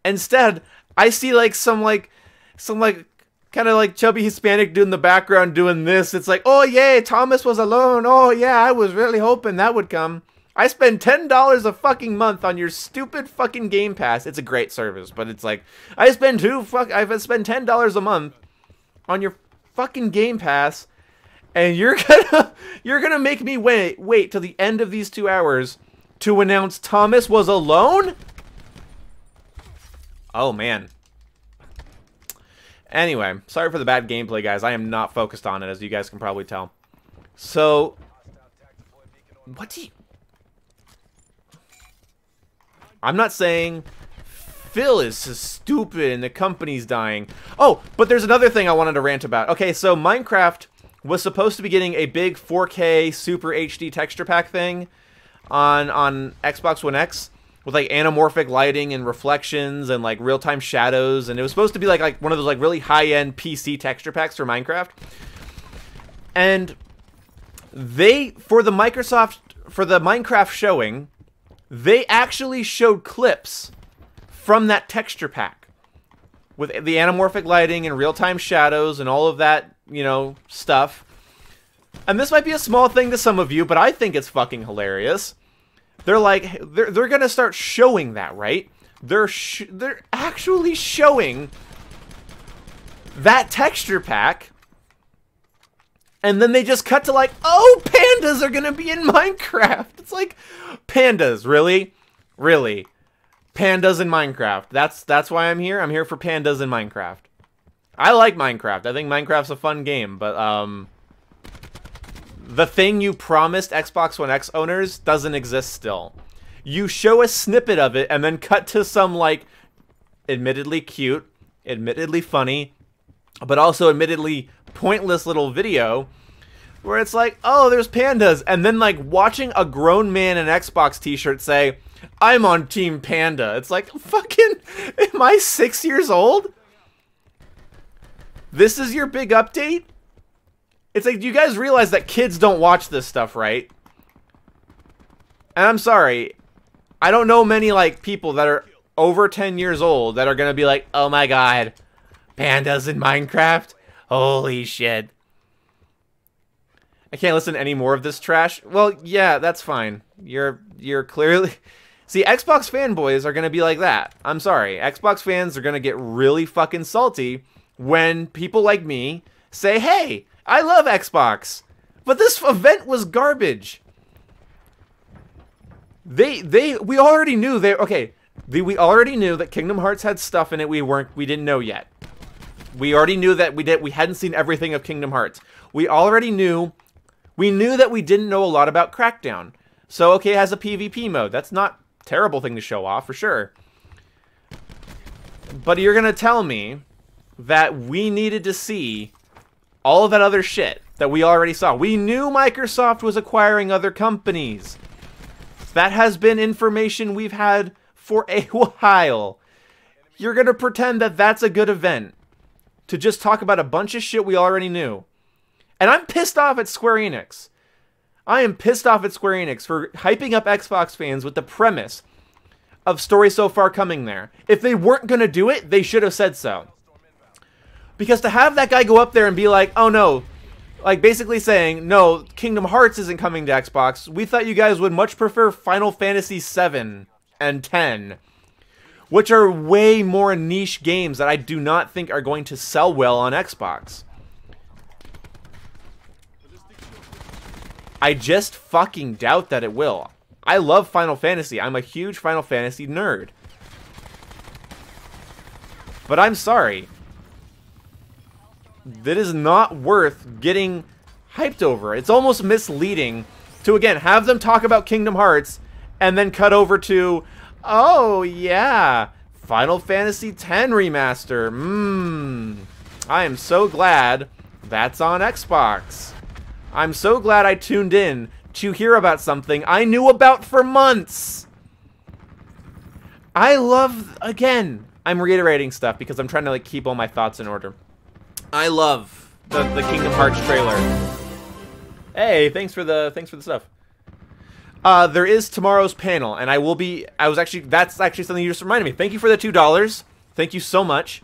Instead, I see like some like some like kind of like chubby Hispanic dude in the background doing this. It's like, oh yeah, Thomas was alone. Oh yeah, I was really hoping that would come. I spend $10 a fucking month on your stupid fucking Game Pass. It's a great service, but it's like I spend $10 a month on your fucking Game Pass, and you're gonna make me wait till the end of these 2 hours to announce Thomas was alone? Oh man. Anyway, sorry for the bad gameplay, guys. I am not focused on it, as you guys can probably tell. So, what do you... I'm not saying Phil is so stupid and the company's dying. Oh, but there's another thing I wanted to rant about. Okay, so Minecraft was supposed to be getting a big 4K Super HD texture pack thing on Xbox One X, with like anamorphic lighting and reflections and like real-time shadows, and it was supposed to be like one of those like really high-end PC texture packs for Minecraft. And they, for the Minecraft showing, they actually showed clips from that texture pack with the anamorphic lighting and real-time shadows and all of that, you know, stuff. And this might be a small thing to some of you, but I think it's fucking hilarious. They're like, they're gonna start showing that, right? They're actually showing that texture pack, and then they just cut to like, oh, pandas are gonna be in Minecraft. It's like, pandas, really? Really? Pandas in Minecraft. That's why I'm here. I'm here for pandas in Minecraft. I like Minecraft. I think Minecraft's a fun game, but the thing you promised Xbox One X owners doesn't exist still. You show a snippet of it and then cut to some, like, admittedly cute, admittedly funny, but also admittedly pointless little video where it's like, oh, there's pandas, and then, like, watching a grown man in an Xbox t-shirt say, I'm on Team Panda. It's like, fucking, am I 6 years old? This is your big update? It's like, you guys realize that kids don't watch this stuff, right? And I'm sorry, I don't know many, like, people that are over 10 years old that are gonna be like, oh my god, pandas in Minecraft? Holy shit. I can't listen to any more of this trash. Well, yeah, that's fine. You're clearly... See, Xbox fanboys are gonna be like that. I'm sorry. Xbox fans are gonna get really fucking salty when people like me say, hey, I love Xbox, but this event was garbage. We already knew we already knew that Kingdom Hearts had stuff in it we didn't know yet. We already knew that we hadn't seen everything of Kingdom Hearts. We knew that we didn't know a lot about Crackdown. So okay, it has a PvP mode. That's not a terrible thing to show off, for sure. But you're gonna tell me that we needed to see all of that other shit that we already saw. We knew Microsoft was acquiring other companies. That has been information we've had for a while. You're going to pretend that that's a good event to just talk about a bunch of shit we already knew. And I'm pissed off at Square Enix. I am pissed off at Square Enix for hyping up Xbox fans with the premise of Story So Far coming there. If they weren't going to do it, they should have said so. Because to have that guy go up there and be like, oh no, like basically saying, no, Kingdom Hearts isn't coming to Xbox. We thought you guys would much prefer Final Fantasy 7 and 10, which are way more niche games that I do not think are going to sell well on Xbox. I just fucking doubt that it will. I love Final Fantasy. I'm a huge Final Fantasy nerd. But I'm sorry. That is not worth getting hyped over. It's almost misleading to, again, have them talk about Kingdom Hearts and then cut over to, oh, yeah, Final Fantasy X Remaster. I am so glad that's on Xbox. I'm so glad I tuned in to hear about something I knew about for months. I love, again, I'm reiterating stuff because I'm trying to like keep all my thoughts in order. I love the Kingdom Hearts trailer. Hey, thanks for the stuff. There is tomorrow's panel, and that's actually something you just reminded me. Thank you for the $2. Thank you so much.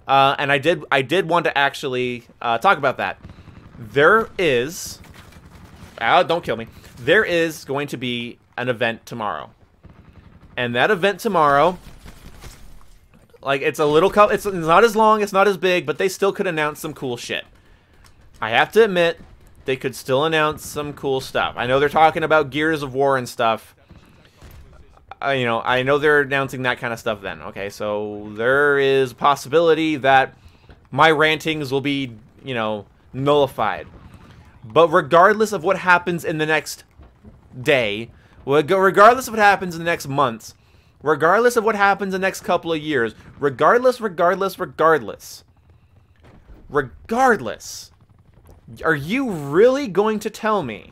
And I did want to actually talk about that. There is, don't kill me. There is going to be an event tomorrow, and that event tomorrow, like, it's a little, it's not as long, it's not as big, but they still could announce some cool shit. I have to admit, they could still announce some cool stuff. I know they're talking about Gears of War and stuff. You know, I know they're announcing that kind of stuff then. Okay, so there is a possibility that my rantings will be, you know, nullified. But regardless of what happens in the next day, regardless of what happens in the next months, regardless of what happens in the next couple of years, regardless, are you really going to tell me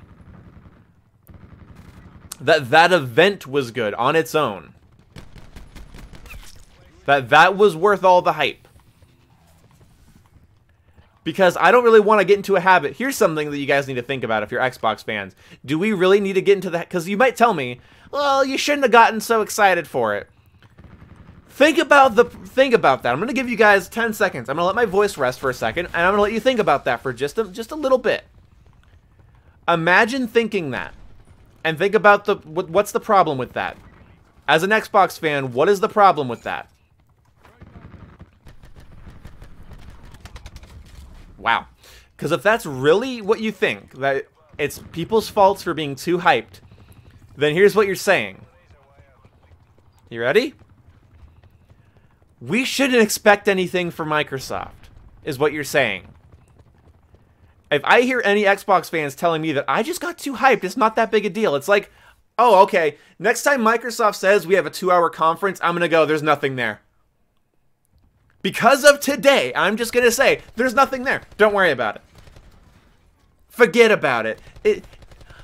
that that event was good on its own? That was worth all the hype? Because I don't really want to get into a habit. Here's something that you guys need to think about if you're Xbox fans. Do we really need to get into that? Because you might tell me, well, you shouldn't have gotten so excited for it. Think about that. I'm going to give you guys 10 seconds. I'm going to let my voice rest for a second, and I'm going to let you think about that for just a little bit. Imagine thinking that. And think about what's the problem with that? As an Xbox fan, what is the problem with that? Wow. Because if that's really what you think, that it's people's faults for being too hyped, then here's what you're saying. You ready? We shouldn't expect anything from Microsoft, is what you're saying. If I hear any Xbox fans telling me that I just got too hyped, it's not that big a deal. It's like, oh, okay, next time Microsoft says we have a 2-hour conference, I'm going to go, there's nothing there. Because of today, I'm just going to say, there's nothing there. Don't worry about it. Forget about it.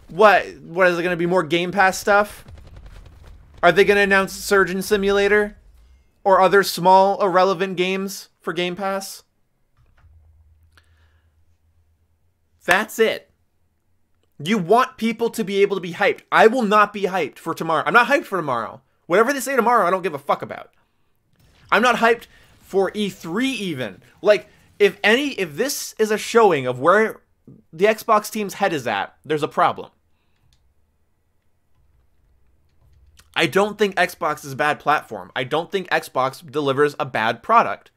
What is it going to be, more Game Pass stuff? Are they going to announce Surgeon Simulator? Or other small, irrelevant games for Game Pass? That's it. You want people to be able to be hyped. I will not be hyped for tomorrow. I'm not hyped for tomorrow. Whatever they say tomorrow, I don't give a fuck about. I'm not hyped for E3 even. Like, if this is a showing of where the Xbox team's head is at, there's a problem. I don't think Xbox is a bad platform. I don't think Xbox delivers a bad product.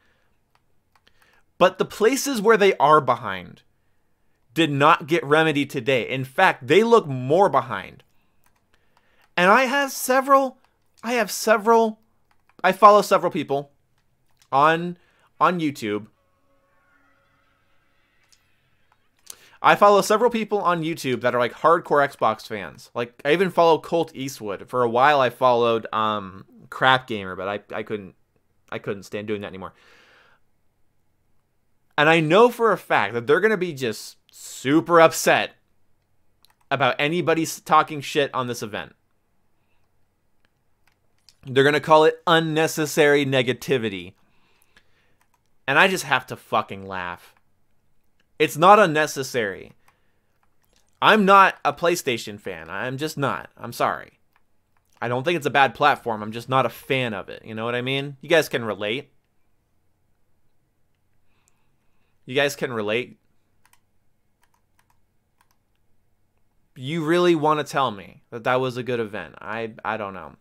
But the places where they are behind did not get remedied today. In fact, they look more behind. And I follow several people on YouTube. I follow several people on YouTube that are like hardcore Xbox fans. Like, I even follow Colt Eastwood. For a while I followed Crap Gamer, but I couldn't stand doing that anymore. And I know for a fact that they're going to be just super upset about anybody talking shit on this event. They're going to call it unnecessary negativity. And I just have to fucking laugh. It's not unnecessary. I'm not a PlayStation fan. I'm just not. I'm sorry. I don't think it's a bad platform. I'm just not a fan of it. You know what I mean? You guys can relate. You guys can relate. You really want to tell me that that was a good event? I don't know.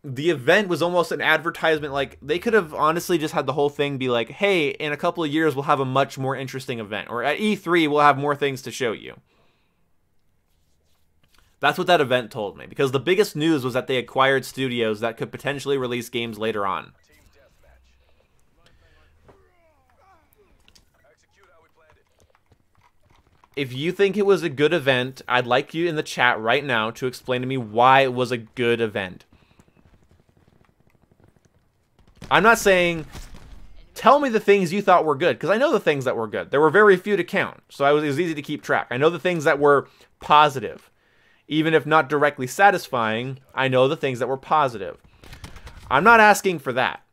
The event was almost an advertisement. Like, they could have honestly just had the whole thing be like, hey, in a couple of years, we'll have a much more interesting event. Or at E3, we'll have more things to show you. That's what that event told me. Because the biggest news was that they acquired studios that could potentially release games later on. If you think it was a good event, I'd like you in the chat right now to explain to me why it was a good event. I'm not saying, tell me the things you thought were good, because I know the things that were good. There were very few to count, so it was easy to keep track. I know the things that were positive. Even if not directly satisfying, I know the things that were positive. I'm not asking for that.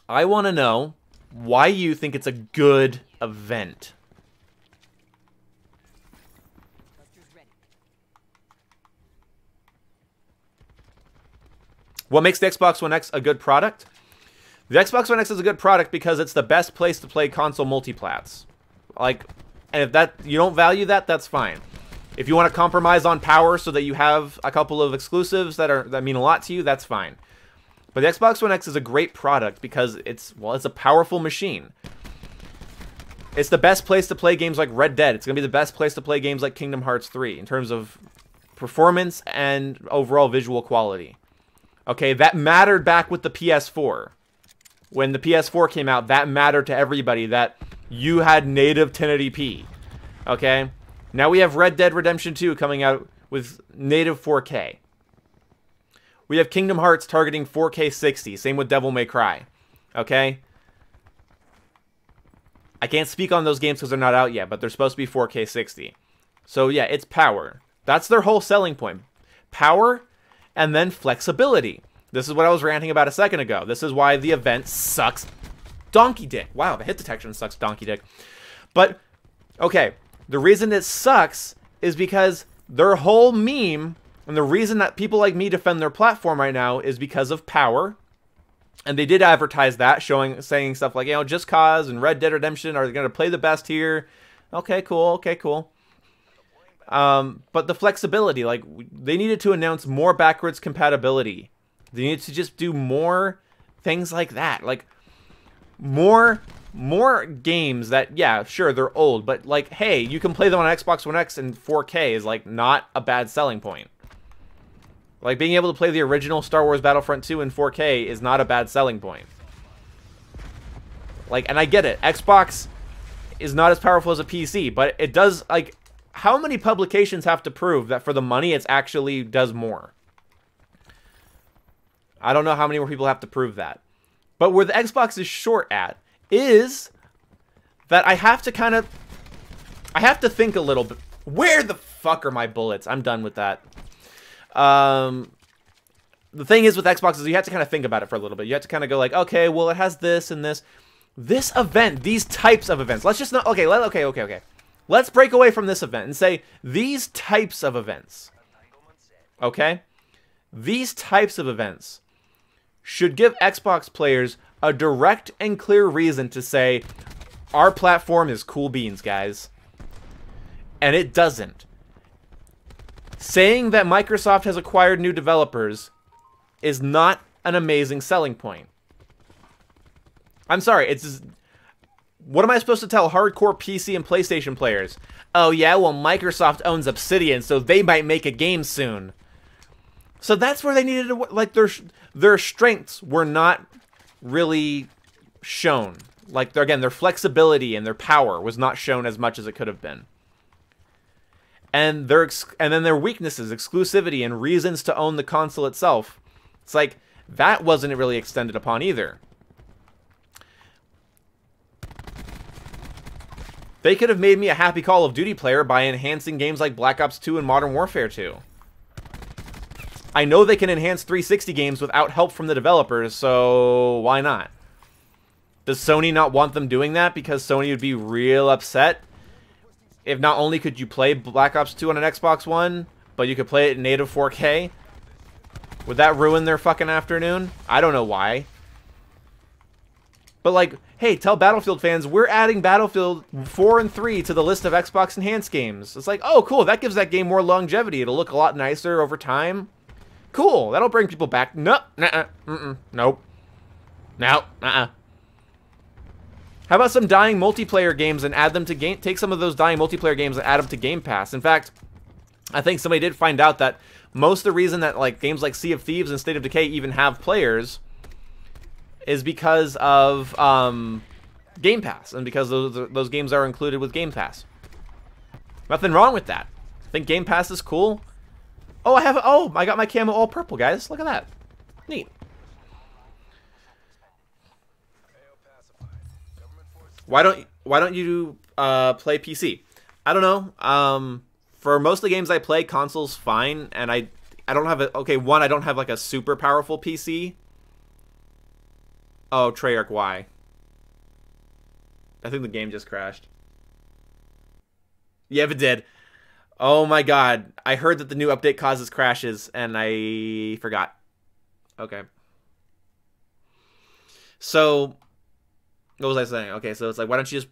I want to know why you think it's a good event. What makes the Xbox One X a good product? The Xbox One X is a good product because it's the best place to play console multiplats. Like, and if that you don't value that, that's fine. If you want to compromise on power so that you have a couple of exclusives that mean a lot to you, that's fine. But the Xbox One X is a great product because it's a powerful machine. It's the best place to play games like Red Dead. It's going to be the best place to play games like Kingdom Hearts 3 in terms of performance and overall visual quality. Okay, that mattered back with the PS4. When the PS4 came out, that mattered to everybody that you had native 1080p. Okay? Now we have Red Dead Redemption 2 coming out with native 4K. We have Kingdom Hearts targeting 4K 60. Same with Devil May Cry. Okay? I can't speak on those games because they're not out yet, but they're supposed to be 4K 60. So yeah, it's power. That's their whole selling point. Power and then flexibility. This is what I was ranting about a second ago. This is why the event sucks donkey dick. Wow, the hit detection sucks donkey dick. But, okay, the reason it sucks is because their whole meme, and the reason that people like me defend their platform right now is because of power. And they did advertise that, saying stuff like, you know, Just Cause and Red Dead Redemption are going to play the best here. Okay, cool. Okay, cool. But the flexibility, like, they needed to announce more backwards compatibility. They needed to just do more things like that. Like, more games that, yeah, sure, they're old. But, like, hey, you can play them on Xbox One X in 4K is, like, not a bad selling point. Like, being able to play the original Star Wars Battlefront 2 in 4K is not a bad selling point. Like, and I get it. Xbox is not as powerful as a PC, but it does, like, how many publications have to prove that for the money it actually does more? I don't know how many more people have to prove that. But where the Xbox is short at is that I have to think a little bit. Where the fuck are my bullets? I'm done with that. The thing is with Xbox is you have to kind of think about it for a little bit. You have to kind of go like, okay, well, it has this and this. This event, these types of events. Let's just not, okay. Let's break away from this event and say these types of events. Okay? These types of events should give Xbox players a direct and clear reason to say, our platform is cool beans, guys. And it doesn't. Saying that Microsoft has acquired new developers is not an amazing selling point. I'm sorry, it's... What am I supposed to tell hardcore PC and PlayStation players? Oh yeah, well, Microsoft owns Obsidian, so they might make a game soon. So that's where they needed to... Like, their strengths were not really shown. Like, again, their flexibility and their power was not shown as much as it could have been. And then their weaknesses, exclusivity, and reasons to own the console itself. It's like, that wasn't really extended upon either. They could have made me a happy Call of Duty player by enhancing games like Black Ops 2 and Modern Warfare 2. I know they can enhance 360 games without help from the developers, so why not? Does Sony not want them doing that because Sony would be real upset? If not only could you play Black Ops 2 on an Xbox One, but you could play it in native 4K? Would that ruin their fucking afternoon? I don't know why. But like, hey, tell Battlefield fans, we're adding Battlefield 4 and 3 to the list of Xbox enhanced games. It's like, oh, cool, that gives that game more longevity. It'll look a lot nicer over time. Cool, that'll bring people back. No, nope. No, How about some dying multiplayer games and add them to game? Take some of those dying multiplayer games and add them to Game Pass. In fact, I think somebody did find out that most of the reason that like games like Sea of Thieves and State of Decay even have players is because of Game Pass and because those games are included with Game Pass. Nothing wrong with that. I think Game Pass is cool. Oh, I got my camo all purple, guys. Look at that. Neat. Why don't you play PC? I don't know. For most of the games I play, console's fine, and I don't have a... Okay, one, I don't have like a super powerful PC. Oh, Treyarch, why? I think the game just crashed. Yeah, it did. Oh my god. I heard that the new update causes crashes, and I forgot. Okay. So what was I saying? Okay, so it's like, why don't you just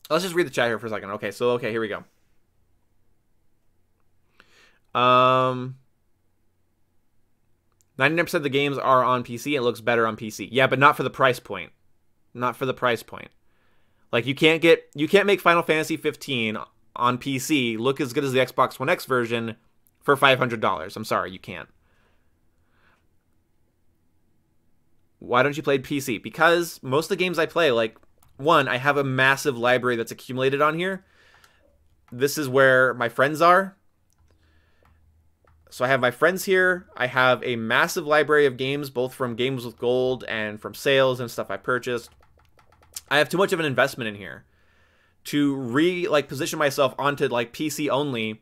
let's just read the chat here for a second. Okay, so here we go. 99% of the games are on PC. It looks better on PC. Yeah, but not for the price point. Not for the price point. Like, you can't make Final Fantasy 15 on PC look as good as the Xbox One X version for $500. I'm sorry, you can't. Why don't you play PC? Because most of the games I play, like, one, I have a massive library that's accumulated on here. This is where my friends are. So I have my friends here. I have a massive library of games, both from games with gold and from sales and stuff I purchased. I have too much of an investment in here to position myself onto like PC only.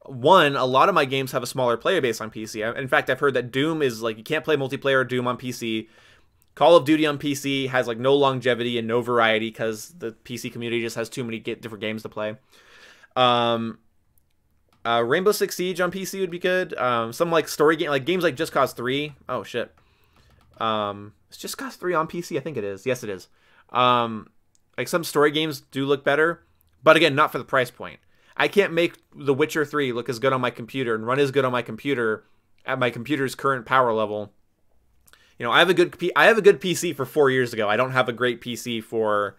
One, a lot of my games have a smaller player base on PC. In fact, I've heard that Doom is like, you can't play multiplayer Doom on PC. Call of Duty on PC has like no longevity and no variety because the PC community just has too many different games to play. Rainbow Six Siege on PC would be good. Some like story game, like games like Just Cause 3. Oh shit. It's Just Cause 3 on PC. I think it is. Yes, it is. Like some story games do look better, but again, not for the price point. I can't make The Witcher 3 look as good on my computer and run as good on my computer at my computer's current power level. You know, I have a good PC for 4 years ago. I don't have a great PC for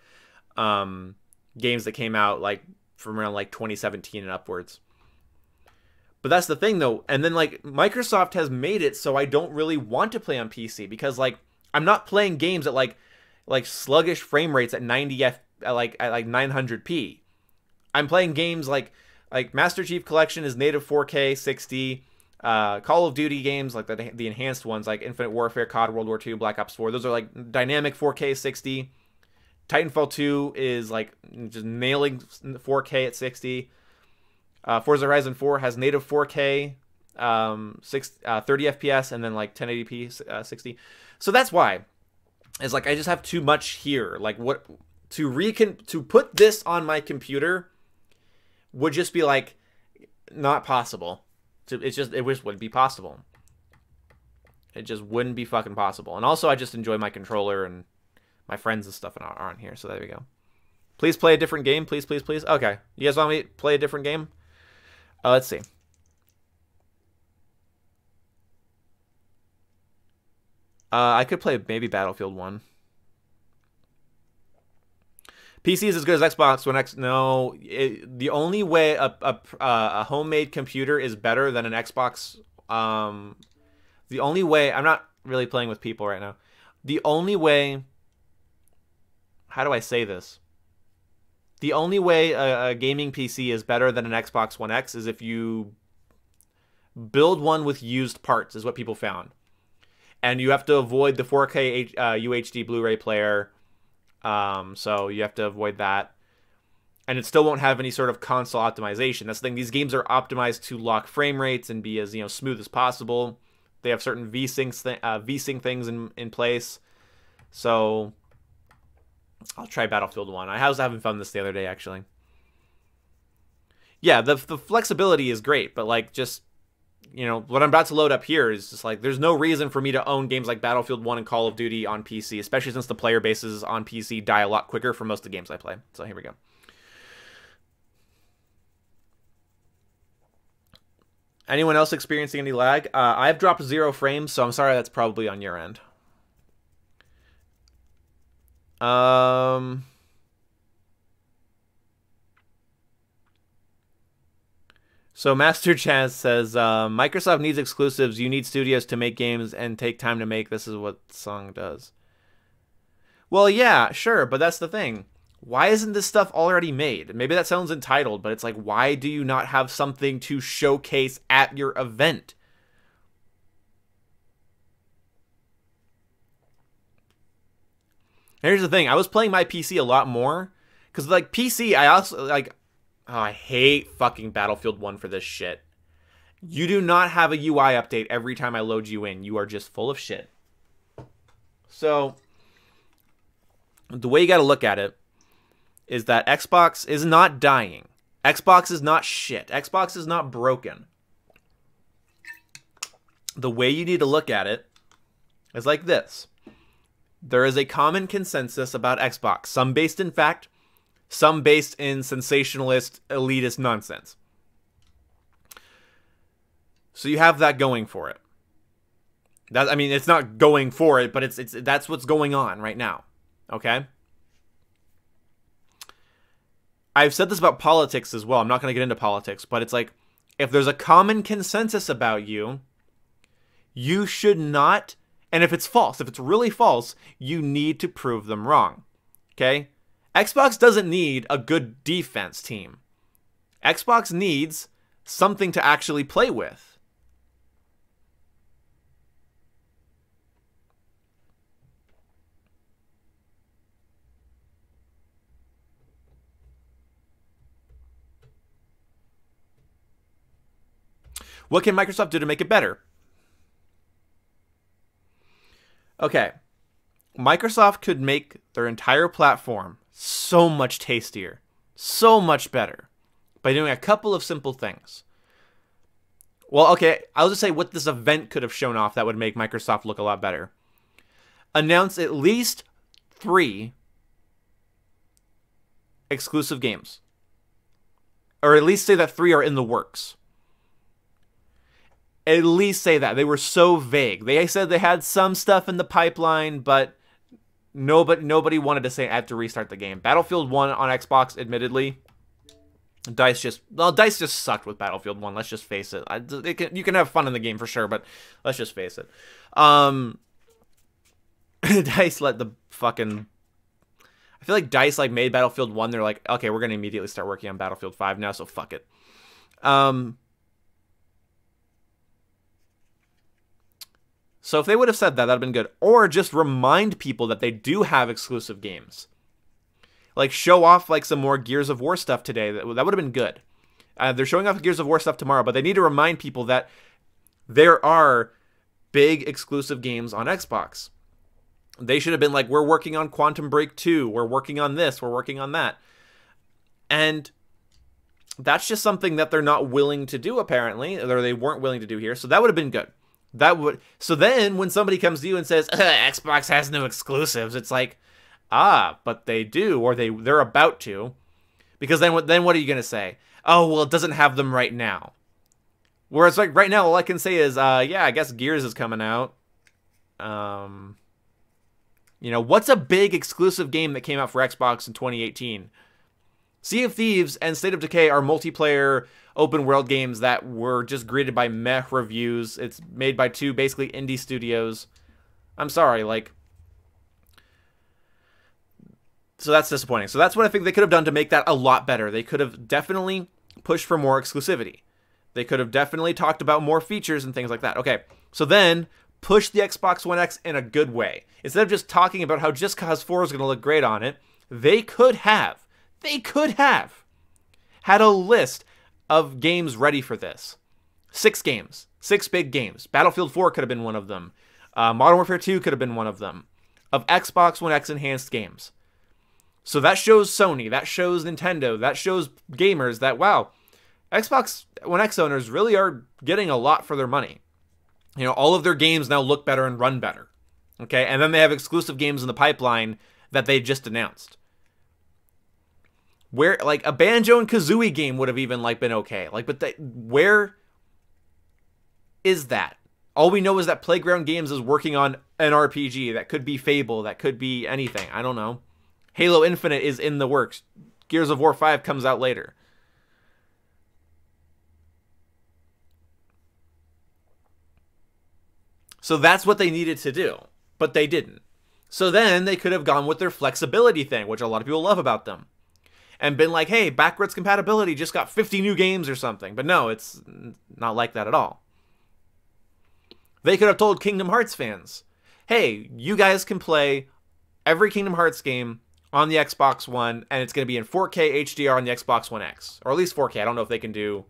games that came out like from around like 2017 and upwards. But that's the thing though. And then like Microsoft has made it so I don't really want to play on PC because like I'm not playing games at like sluggish frame rates at 90 at 900p. I'm playing games like Master Chief Collection is native 4K 60. Call of Duty games like the enhanced ones like Infinite Warfare, COD, World War II, Black Ops 4. Those are like dynamic 4K 60. Titanfall 2 is like just nailing 4K at 60. Forza Horizon 4 has native 4K, 30 FPS, and then like 1080p 60. So that's why. It's like I just have too much here. Like what to put this on my computer would just be like not possible. It just wouldn't be possible. It just wouldn't be fucking possible. And also I just enjoy my controller and my friends and stuff are on here. So there we go. Please play a different game. Please, please, please. Okay. You guys want me to play a different game? Let's see. I could play maybe Battlefield 1. PC is as good as Xbox One X. No, the only way a homemade computer is better than an Xbox. The only way, I'm not really playing with people right now. The only way, how do I say this? The only way a gaming PC is better than an Xbox One X is if you build one with used parts, is what people found. And you have to avoid the 4K UHD Blu-ray player. So you have to avoid that. And it still won't have any sort of console optimization. That's the thing. These games are optimized to lock frame rates and be as smooth as possible. They have certain VSync things in place. So I'll try Battlefield 1. I was having fun this the other day, actually. Yeah, the flexibility is great, but like just what I'm about to load up here is just like there's no reason for me to own games like Battlefield 1 and Call of Duty on PC, especially since the player bases on PC die a lot quicker for most of the games I play. So here we go. Anyone else experiencing any lag? I've dropped 0 frames, so I'm sorry that's probably on your end. So Master Chaz says, Microsoft needs exclusives. You need studios to make games and take time to make. This is what Song does. Well, yeah, sure, but that's the thing. Why isn't this stuff already made? Maybe that sounds entitled, but it's like, why do you not have something to showcase at your event? Here's the thing. I was playing my PC a lot more. Because, like, PC, I also, like... Oh, I hate fucking Battlefield 1 for this shit. You do not have a UI update every time I load you in. You are just full of shit. So, the way you got to look at it is that Xbox is not dying. Xbox is not shit. Xbox is not broken. The way you need to look at it is like this. There is a common consensus about Xbox, some based in fact, some based in sensationalist, elitist nonsense. So you have that going for it. That, I mean, it's not going for it, but that's what's going on right now. Okay? I've said this about politics as well. I'm not going to get into politics, but it's like, if there's a common consensus about you, you should not, and if it's false, if it's really false, you need to prove them wrong. Okay? Xbox doesn't need a good defense team. Xbox needs something to actually play with. What can Microsoft do to make it better? Okay. Microsoft could make their entire platform so much tastier, so much better, by doing a couple of simple things. Well, okay, I'll just say what this event could have shown off that would make Microsoft look a lot better. Announce at least 3 exclusive games. Or at least say that 3 are in the works. At least say that. They were so vague. They said they had some stuff in the pipeline, but nobody wanted to say I have to restart the game. Battlefield 1 on Xbox, admittedly, DICE just sucked with Battlefield 1. Let's just face it. You can have fun in the game for sure, but let's just face it. DICE let the fucking... I feel like DICE like made Battlefield 1. They're like, okay, we're going to immediately start working on Battlefield 5 now, so fuck it. So if they would have said that, that would have been good. Or just remind people that they do have exclusive games. Like, show off, like, some more Gears of War stuff today. That would have been good. They're showing off Gears of War stuff tomorrow, but they need to remind people that there are big exclusive games on Xbox. They should have been like, we're working on Quantum Break 2. We're working on this. We're working on that. And that's just something that they're not willing to do, apparently. Or they weren't willing to do here. So that would have been good. So then when somebody comes to you and says, Xbox has no exclusives, it's like, but they do, or they're about to. Because then what are you going to say? Oh, well, it doesn't have them right now. Whereas like right now, all I can say is, yeah, I guess Gears is coming out. You know, what's a big exclusive game that came out for Xbox in 2018? Sea of Thieves and State of Decay are multiplayer open world games that were just greeted by meh reviews. It's made by 2 basically indie studios. I'm sorry, like... So that's disappointing. So that's what I think they could have done to make that a lot better. They could have definitely pushed for more exclusivity. They could have definitely talked about more features and things like that. Okay, so then push the Xbox One X in a good way. Instead of just talking about how Just Cause 4 is going to look great on it, they could have had a list of games ready for this. 6 games. 6 big games. Battlefield 4 could have been one of them. Modern Warfare 2 could have been one of them. Of Xbox One X enhanced games. So that shows Sony. That shows Nintendo. That shows gamers that, wow, Xbox One X owners really are getting a lot for their money. You know, all of their games now look better and run better. Okay? And then they have exclusive games in the pipeline that they just announced. Where, like, a Banjo and Kazooie game would have even, like, been okay. Like, but where is that? All we know is that Playground Games is working on an RPG. That could be Fable. That could be anything. I don't know. Halo Infinite is in the works. Gears of War 5 comes out later. So that's what they needed to do. But they didn't. So then they could have gone with their flexibility thing, which a lot of people love about them. And been like, hey, backwards compatibility just got 50 new games or something. But no, it's not like that at all. They could have told Kingdom Hearts fans, hey, you guys can play every Kingdom Hearts game on the Xbox One, and it's going to be in 4K HDR on the Xbox One X. Or at least 4K. I don't know if they can do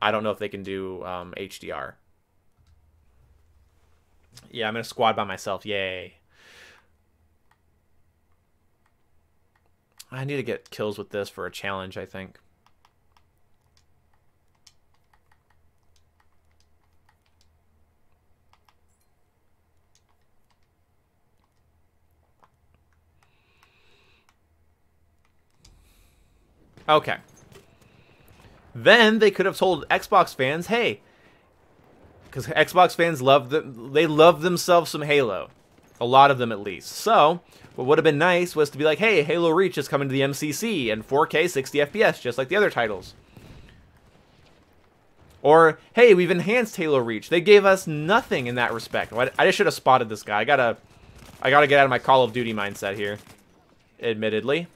HDR. Yeah, I'm in a squad by myself. Yay. I need to get kills with this for a challenge, I think. Okay. Then they could have told Xbox fans, hey, because Xbox fans love themselves some Halo. A lot of them, at least. So, what would have been nice was to be like, hey, Halo Reach is coming to the MCC in 4K 60 FPS, just like the other titles. Or, hey, we've enhanced Halo Reach. They gave us nothing in that respect. I just should have spotted this guy. I gotta get out of my Call of Duty mindset here. Admittedly.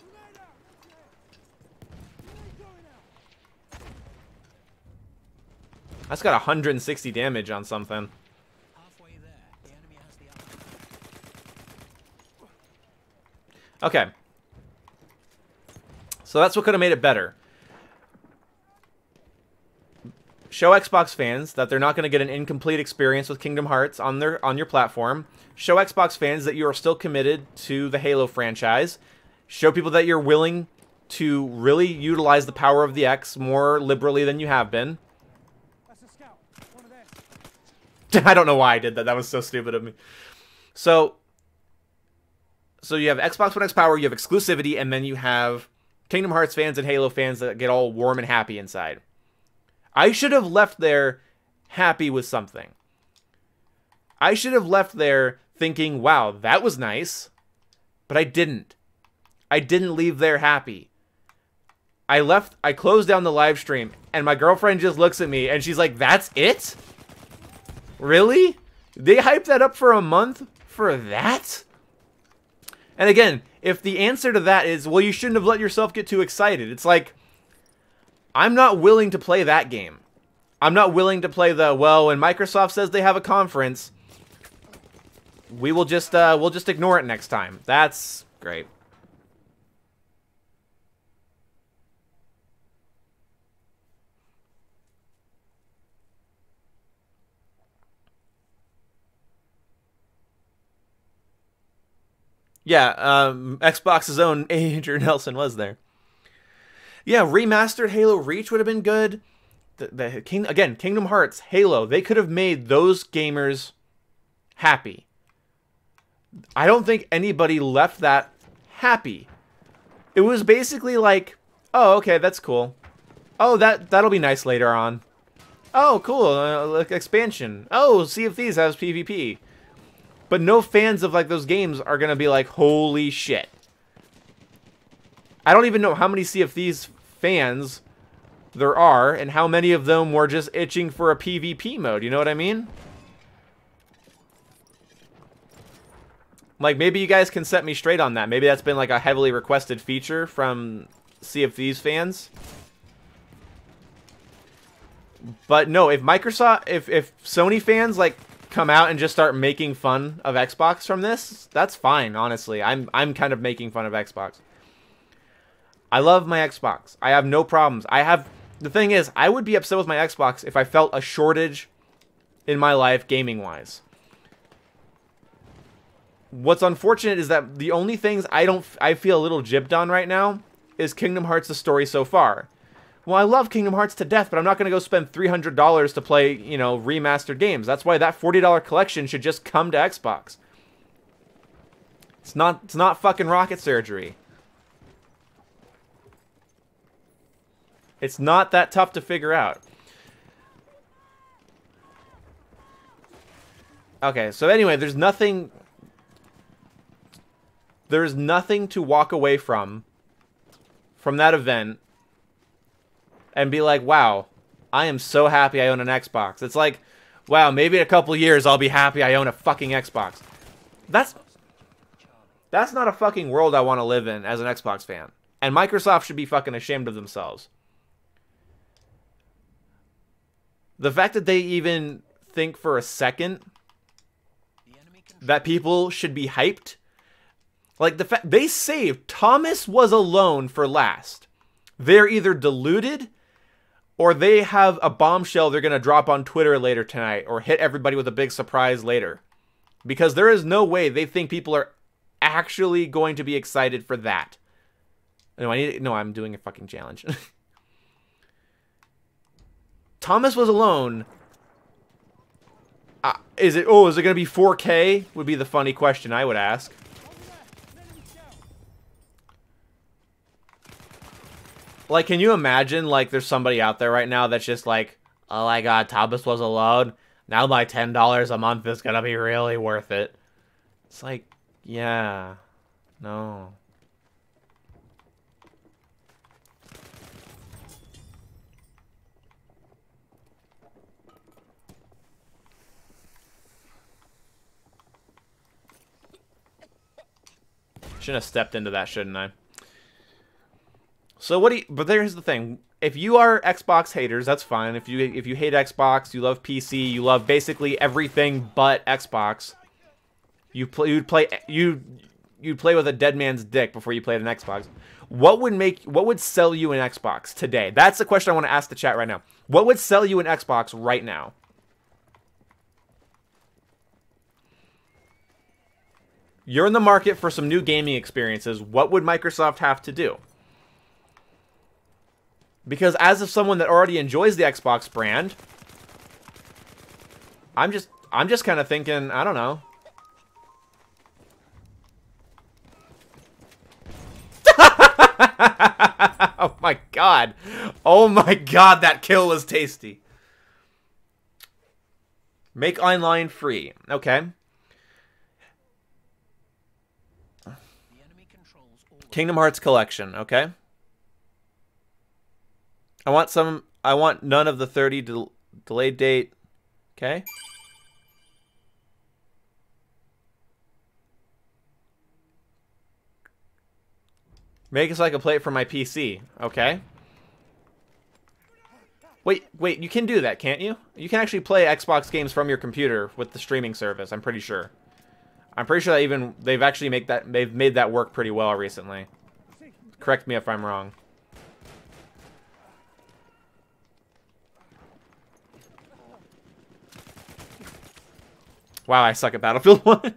That's got 160 damage on something. Okay. So that's what could have made it better. Show Xbox fans that they're not going to get an incomplete experience with Kingdom Hearts on your platform. Show Xbox fans that you are still committed to the Halo franchise. Show people that you're willing to really utilize the power of the X more liberally than you have been. I don't know why I did that. That was so stupid of me. So you have Xbox One X power, you have exclusivity, and then you have Kingdom Hearts fans and Halo fans that get all warm and happy inside. I should have left there happy with something. I should have left there thinking, wow, that was nice. But I didn't. I didn't leave there happy. I closed down the live stream, and my girlfriend just looks at me, and she's like, that's it? Really? They hyped that up for a month for that? And again, if the answer to that is, well, you shouldn't have let yourself get too excited. It's like, I'm not willing to play that game. I'm not willing to play the, well, when Microsoft says they have a conference, we'll just ignore it next time. That's great. Yeah, Xbox's own Andrew Nelson was there. Yeah, remastered Halo Reach would have been good. Kingdom Hearts, Halo, they could have made those gamers happy. I don't think anybody left that happy. It was basically like, oh, okay, that's cool. Oh, that'll be nice later on. Oh, cool, expansion. Oh, Sea of Thieves has PvP. But no fans of like those games are gonna be like, holy shit. I don't even know how many Sea of Thieves fans there are, and how many of them were just itching for a PvP mode, you know what I mean? Like, maybe you guys can set me straight on that. Maybe that's been like a heavily requested feature from Sea of Thieves fans. But no, if Microsoft, if Sony fans like come out and just start making fun of Xbox from this, that's fine, honestly. I'm kind of making fun of Xbox. I love my Xbox. I have no problems. The thing is, I would be upset with my Xbox if I felt a shortage in my life gaming-wise. What's unfortunate is that the only things I feel a little gypped on right now is Kingdom Hearts, the story so far. Well, I love Kingdom Hearts to death, but I'm not going to go spend $300 to play, you know, remastered games. That's why that $40 collection should just come to Xbox. It's not fucking rocket surgery. It's not that tough to figure out. Okay, so anyway, there's nothing to walk away from that event and be like, wow, I am so happy I own an Xbox. It's like, wow, maybe in a couple years I'll be happy I own a fucking Xbox. That's not a fucking world I want to live in as an Xbox fan. And Microsoft should be fucking ashamed of themselves. The fact that they even think for a second that people should be hyped. Like, the fact they saved Thomas Was Alone for last. They're either deluded or they have a bombshell they're going to drop on Twitter later tonight or hit everybody with a big surprise later. Because there is no way they think people are actually going to be excited for that. No, no, I'm doing a fucking challenge. Thomas Was Alone. Is it gonna be 4K? Would be the funny question I would ask. Like, can you imagine, like, there's somebody out there right now that's just like, oh my god, Thomas Was Alone. Now my $10 a month is gonna be really worth it. It's like, yeah, no. Shouldn't have stepped into that, shouldn't I? So what do you... But there's the thing. If you are Xbox haters, that's fine. If you hate Xbox, you love PC, you love basically everything but Xbox, you'd play with a dead man's dick before you played an Xbox. What would sell you an Xbox today? That's the question I want to ask the chat right now. What would sell you an Xbox right now? You're in the market for some new gaming experiences. What would Microsoft have to do? Because as of someone that already enjoys the Xbox brand, I'm just kind of thinking, I don't know. Oh my god. Oh my god, that kill was tasty. Make online free. Okay. Kingdom Hearts Collection, okay? I want none of the 30 delayed date. Okay? Make it so I can play it from my PC. Okay? Wait, you can do that, can't you? You can actually play Xbox games from your computer with the streaming service, I'm pretty sure. I'm pretty sure that they've made that work pretty well recently. Correct me if I'm wrong. Wow, I suck at Battlefield 1.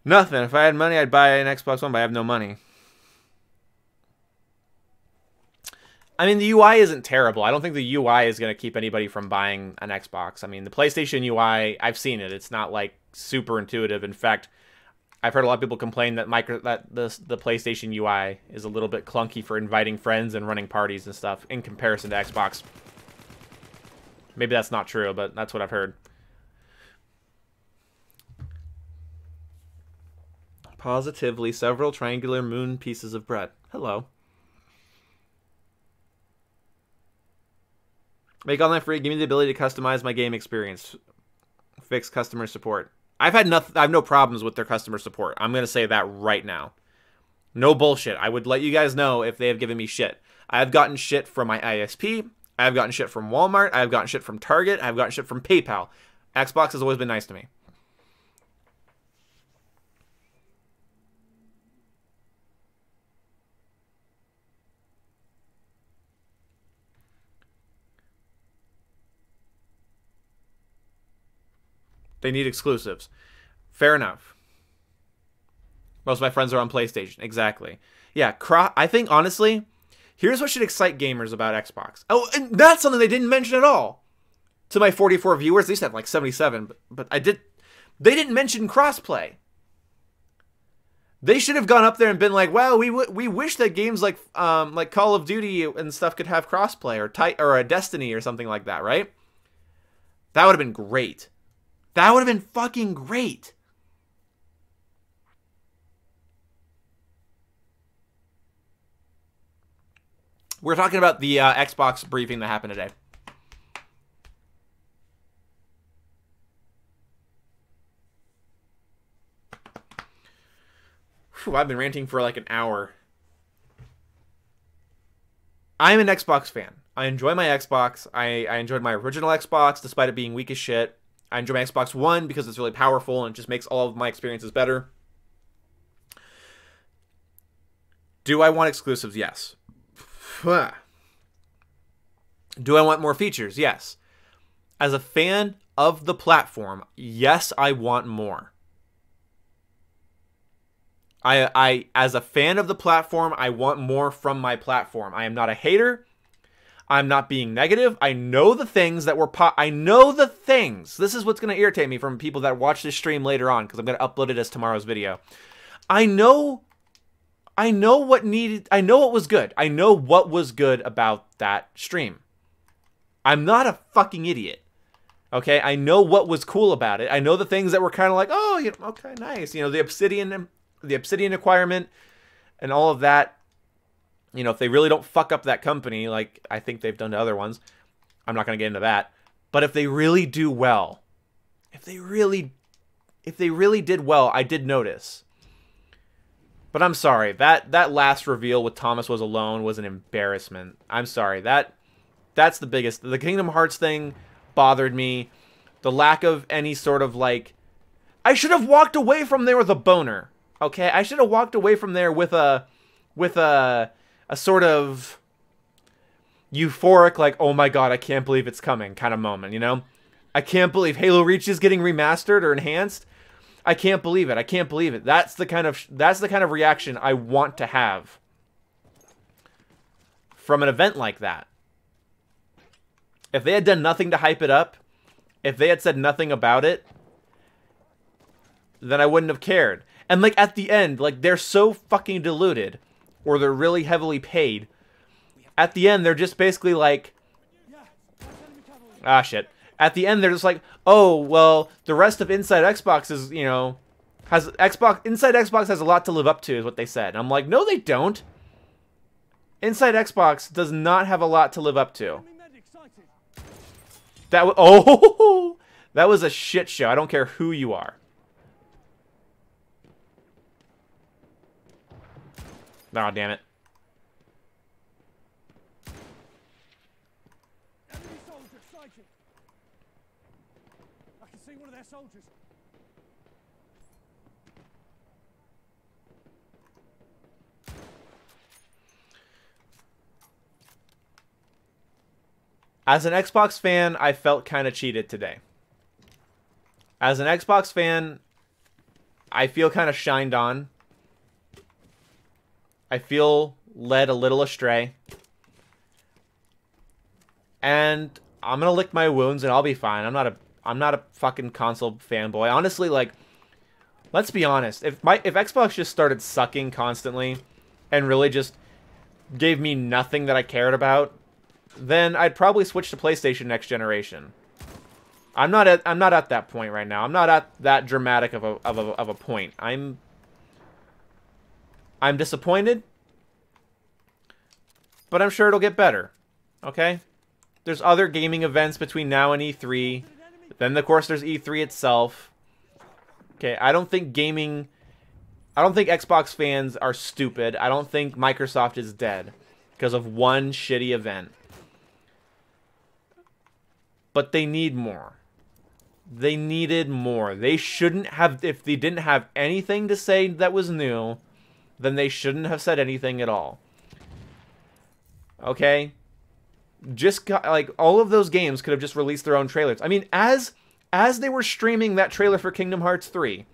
Nothing. If I had money, I'd buy an Xbox One, but I have no money. I mean, the UI isn't terrible. I don't think the UI is going to keep anybody from buying an Xbox. I mean, the PlayStation UI, I've seen it. It's not, like, super intuitive. In fact, I've heard a lot of people complain that the PlayStation UI is a little bit clunky for inviting friends and running parties and stuff in comparison to Xbox. Maybe that's not true, but that's what I've heard. Positively, several triangular moon pieces of bread. Hello. Make online free. Give me the ability to customize my game experience. Fix customer support. I have no problems with their customer support. I'm going to say that right now. No bullshit. I would let you guys know if they have given me shit. I have gotten shit from my ISP. I have gotten shit from Walmart. I have gotten shit from Target. I have gotten shit from PayPal. Xbox has always been nice to me. They need exclusives. Fair enough. Most of my friends are on PlayStation. Exactly. Yeah, I think, honestly, here's what should excite gamers about Xbox. Oh, and that's something they didn't mention at all. To my 44 viewers, they used to have like 77, but they didn't mention crossplay. They should have gone up there and been like, "Wow, we wish that games like Call of Duty and stuff could have crossplay, or a Destiny or something like that, right?" That would have been great. That would have been fucking great. We're talking about the Xbox briefing that happened today. Whew, I've been ranting for like an hour. I'm an Xbox fan. I enjoy my Xbox. I enjoyed my original Xbox despite it being weak as shit. I enjoy my Xbox One because it's really powerful and it just makes all of my experiences better. Do I want exclusives? Yes. Do I want more features? Yes. As a fan of the platform, yes, I want more. As a fan of the platform, I want more from my platform. I am not a hater. I'm not being negative. I know the things that were I know the things. This is what's going to irritate me from people that watch this stream later on, because I'm going to upload it as tomorrow's video. I know what needed. I know what was good. I know what was good about that stream. I'm not a fucking idiot. Okay, I know what was cool about it. I know the things that were kind of like, oh, you know, okay, nice. You know, the obsidian acquirement and all of that. You know, if they really don't fuck up that company, like I think they've done to other ones, I'm not going to get into that. But if they really do well, if they really did well, I did notice. But I'm sorry, that last reveal with Thomas was alone was an embarrassment. I'm sorry, that's the biggest. The Kingdom Hearts thing bothered me. The lack of any sort of like, I should have walked away from there with a boner. Okay, I should have walked away from there with a sort of euphoric, like, oh my god, I can't believe it's coming kind of moment, you know? I can't believe Halo Reach is getting remastered or enhanced. I can't believe it. I can't believe it. That's the kind of reaction I want to have from an event like that. If they had done nothing to hype it up, if they had said nothing about it, then I wouldn't have cared. And like at the end, like they're so fucking diluted, or they're really heavily paid. At the end, they're just basically like, ah, shit. At the end, they're just like, oh, well, the rest of Inside Xbox is, you know, Inside Xbox has a lot to live up to, is what they said. And I'm like, no, they don't. Inside Xbox does not have a lot to live up to. That was, oh, that was a shit show. I don't care who you are. Oh, damn it. Enemy soldier sighted. I can see one of their soldiers. As an Xbox fan, I felt kind of cheated today. As an Xbox fan, I feel kind of shined on. I feel led a little astray. And I'm gonna lick my wounds and I'll be fine. I'm not a fucking console fanboy. Honestly, like, let's be honest. If Xbox just started sucking constantly and really just gave me nothing that I cared about, then I'd probably switch to PlayStation next generation. I'm not at that point right now. I'm not at that dramatic of a point. I'm disappointed, but I'm sure it'll get better. Okay? There's other gaming events between now and E3. Then, of course, there's E3 itself. Okay, I don't think Xbox fans are stupid. I don't think Microsoft is dead because of one shitty event. But they need more. They needed more. They shouldn't have, if they didn't have anything to say that was new, then they shouldn't have said anything at all. Okay? Just like all of those games could have just released their own trailers. I mean, as they were streaming that trailer for Kingdom Hearts 3,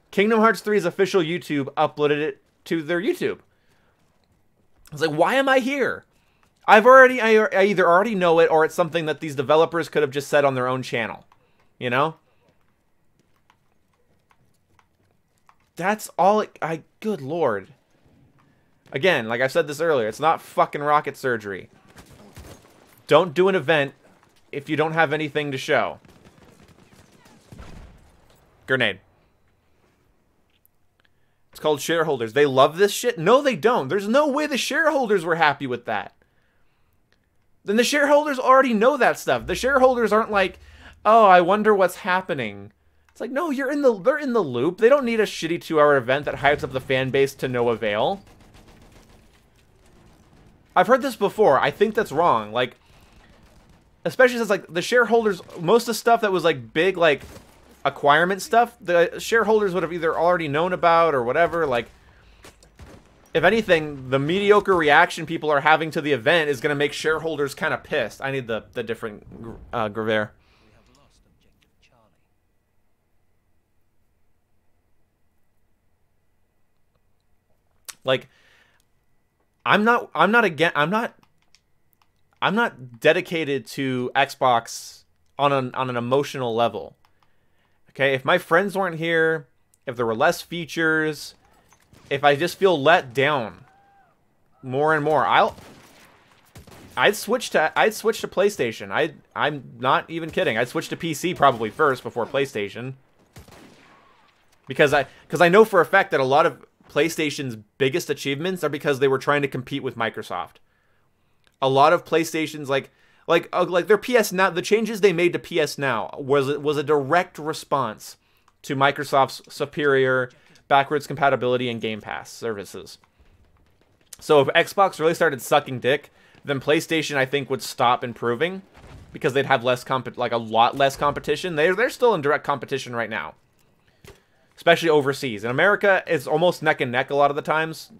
Kingdom Hearts 3's official YouTube uploaded it to their YouTube. It's like, why am I here? I either already know it, or it's something that these developers could have just said on their own channel. You know? That's all good lord. Again, like I said this earlier, it's not fucking rocket surgery. Don't do an event if you don't have anything to show. Grenade. It's called shareholders. They love this shit? No, they don't. There's no way the shareholders were happy with that. Then the shareholders already know that stuff. The shareholders aren't like, oh, I wonder what's happening. It's like, no, they're in the loop. They don't need a shitty 2-hour event that hypes up the fan base to no avail. I've heard this before. I think that's wrong. Like, especially since, like, the shareholders, most of the stuff that was, like, big, like, acquirement stuff, the shareholders would have either already known about or whatever. Like, if anything, the mediocre reaction people are having to the event is going to make shareholders kind of pissed. I need the different Graver. Like, I'm not dedicated to Xbox on an emotional level. Okay, if my friends weren't here, if there were less features, if I just feel let down more and more, I'd switch to PlayStation. I'm not even kidding. I'd switch to PC probably first before PlayStation. Because I know for a fact that a lot of PlayStation's biggest achievements are because they were trying to compete with Microsoft. A lot of PlayStation's like their PS Now, the changes they made to PS Now was a direct response to Microsoft's superior backwards compatibility and Game Pass services. So if Xbox really started sucking dick, then PlayStation I think would stop improving because they'd have less a lot less competition. They're still in direct competition right now, especially overseas. In America, it's almost neck and neck a lot of the times.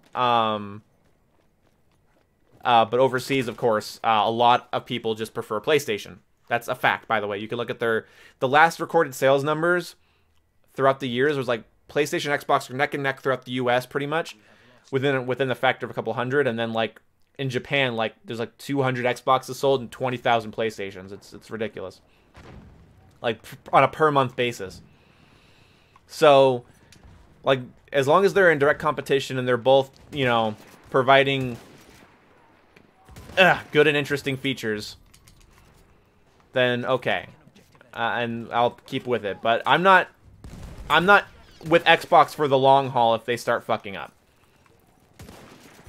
But overseas, of course, a lot of people just prefer PlayStation. That's a fact, by the way. You can look at the last recorded sales numbers throughout the years was like PlayStation, Xbox were neck and neck throughout the U.S. pretty much, within the factor of a couple hundred, and then like in Japan, like there's like 200 Xboxes sold and 20,000 PlayStations. It's ridiculous. Like on a per month basis. So, like, as long as they're in direct competition and they're both, you know, providing good and interesting features, then okay, and I'll keep with it. But I'm not with Xbox for the long haul if they start fucking up.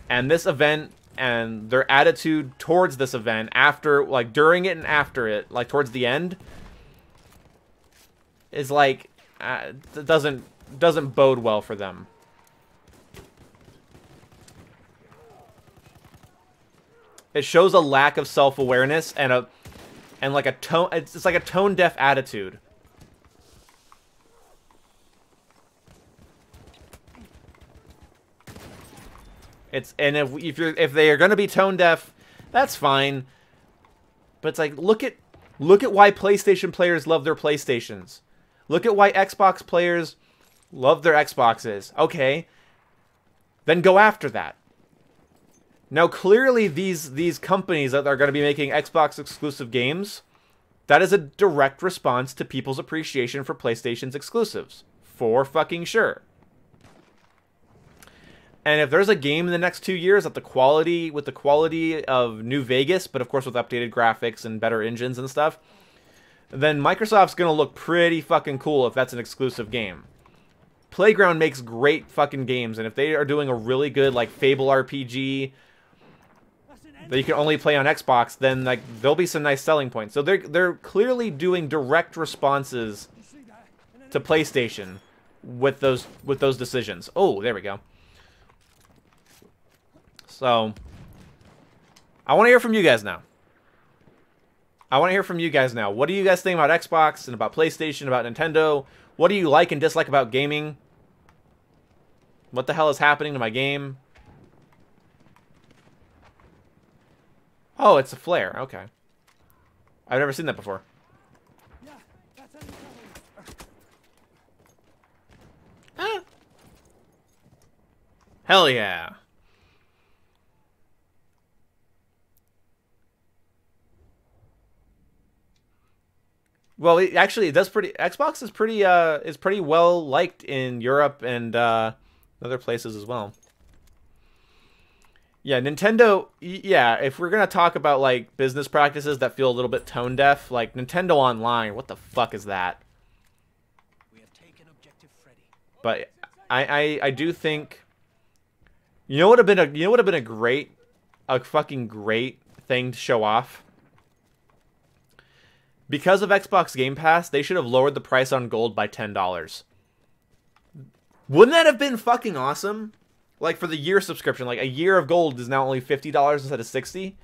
And this event and their attitude towards this event after, like, during it and after it, like towards the end, is like it doesn't bode well for them. It shows a lack of self-awareness and like a tone. It's like a tone-deaf attitude. If they are going to be tone-deaf, that's fine. But it's like, look at why PlayStation players love their PlayStations. Look at why Xbox players love their Xboxes. Okay, then go after that. Now, clearly, these companies that are going to be making Xbox exclusive games, that is a direct response to people's appreciation for PlayStation's exclusives. For fucking sure. And if there's a game in the next 2 years with the quality of New Vegas, but of course with updated graphics and better engines and stuff, then Microsoft's going to look pretty fucking cool if that's an exclusive game. Playground makes great fucking games, and if they are doing a really good, like, Fable RPG that you can only play on Xbox, then, like, there'll be some nice selling points. So they're clearly doing direct responses to PlayStation with those decisions. Oh, there we go. So I want to hear from you guys now. What do you guys think about Xbox and about PlayStation, about Nintendo? What do you like and dislike about gaming? What the hell is happening to my game? Oh, it's a flare. Okay. I've never seen that before. Yeah, that's any trouble. Huh? Hell yeah. Well, it does pretty. Xbox is pretty well liked in Europe and other places as well. Yeah, Nintendo. Yeah, if we're gonna talk about like business practices that feel a little bit tone deaf, like Nintendo Online, what the fuck is that? We have taken objective Freddy. But I do think, you know what would have been a fucking great thing to show off. Because of Xbox Game Pass, they should have lowered the price on gold by $10. Wouldn't that have been fucking awesome? Like, for the year subscription, like, a year of gold is now only $50 instead of $60?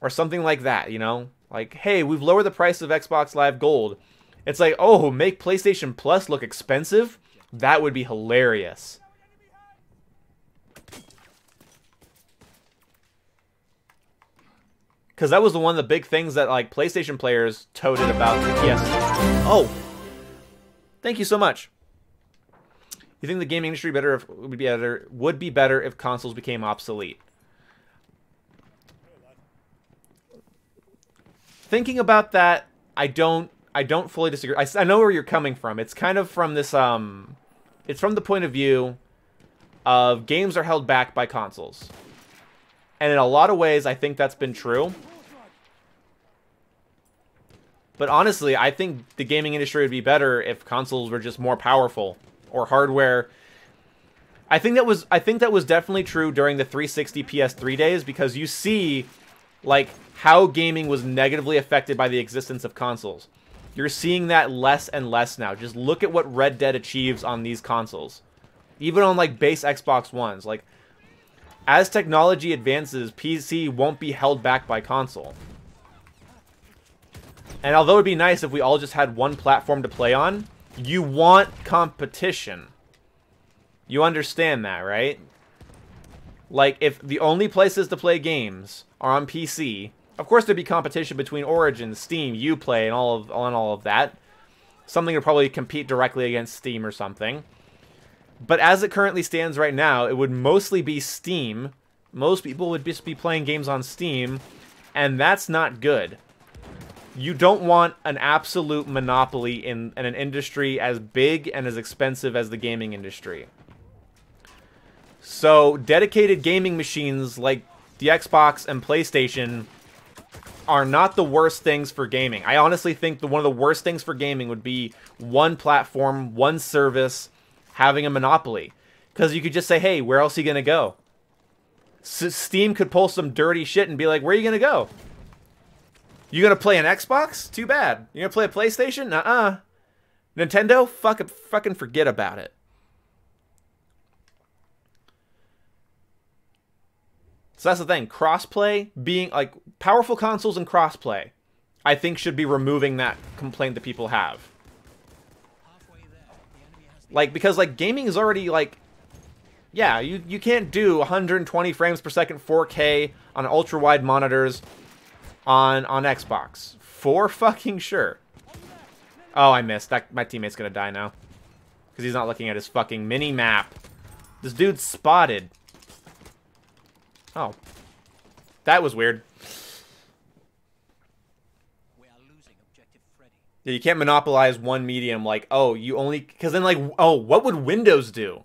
Or something like that, you know? Like, hey, we've lowered the price of Xbox Live Gold. It's like, oh, make PlayStation Plus look expensive? That would be hilarious. Because that was one of the big things that, like, PlayStation players toted about the PS. Oh! Thank you so much. You think the gaming industry would be better if consoles became obsolete? Thinking about that, I don't fully disagree. I know where you're coming from. It's kind of from this it's from the point of view of games are held back by consoles. And in a lot of ways, I think that's been true. But honestly, I think the gaming industry would be better if consoles were just more powerful, or hardware. I think that was definitely true during the 360 PS3 days, because you see like how gaming was negatively affected by the existence of consoles. You're seeing that less and less now. Just look at what Red Dead achieves on these consoles. Even on like base Xbox Ones. Like, as technology advances, PC won't be held back by console. And although it'd be nice if we all just had one platform to play on, you want competition. You understand that, right? Like, if the only places to play games are on PC, of course there'd be competition between Origin, Steam, Uplay, and all of that. Something to probably compete directly against Steam or something. But as it currently stands right now, it would mostly be Steam. Most people would just be playing games on Steam, and that's not good. You don't want an absolute monopoly in an industry as big and as expensive as the gaming industry. So, dedicated gaming machines like the Xbox and PlayStation are not the worst things for gaming. I honestly think one of the worst things for gaming would be one platform, one service, having a monopoly. Because you could just say, hey, where else are you going to go? Steam could pull some dirty shit and be like, where are you going to go? You going to play an Xbox? Too bad. You going to play a PlayStation? Nuh-uh. Nintendo? Fucking forget about it. So that's the thing. Crossplay, being like powerful consoles and crossplay, I think should be removing that complaint that people have. Like, because like gaming is already like, yeah, you can't do 120 frames per second 4K on ultra wide monitors on Xbox. For fucking sure. Oh, I missed. My teammate's gonna die now. Because he's not looking at his fucking mini map. This dude's spotted. Oh. That was weird. We are losing objective Freddy. Yeah, you can't monopolize one medium like, oh, you only... Because then, like, oh, what would Windows do?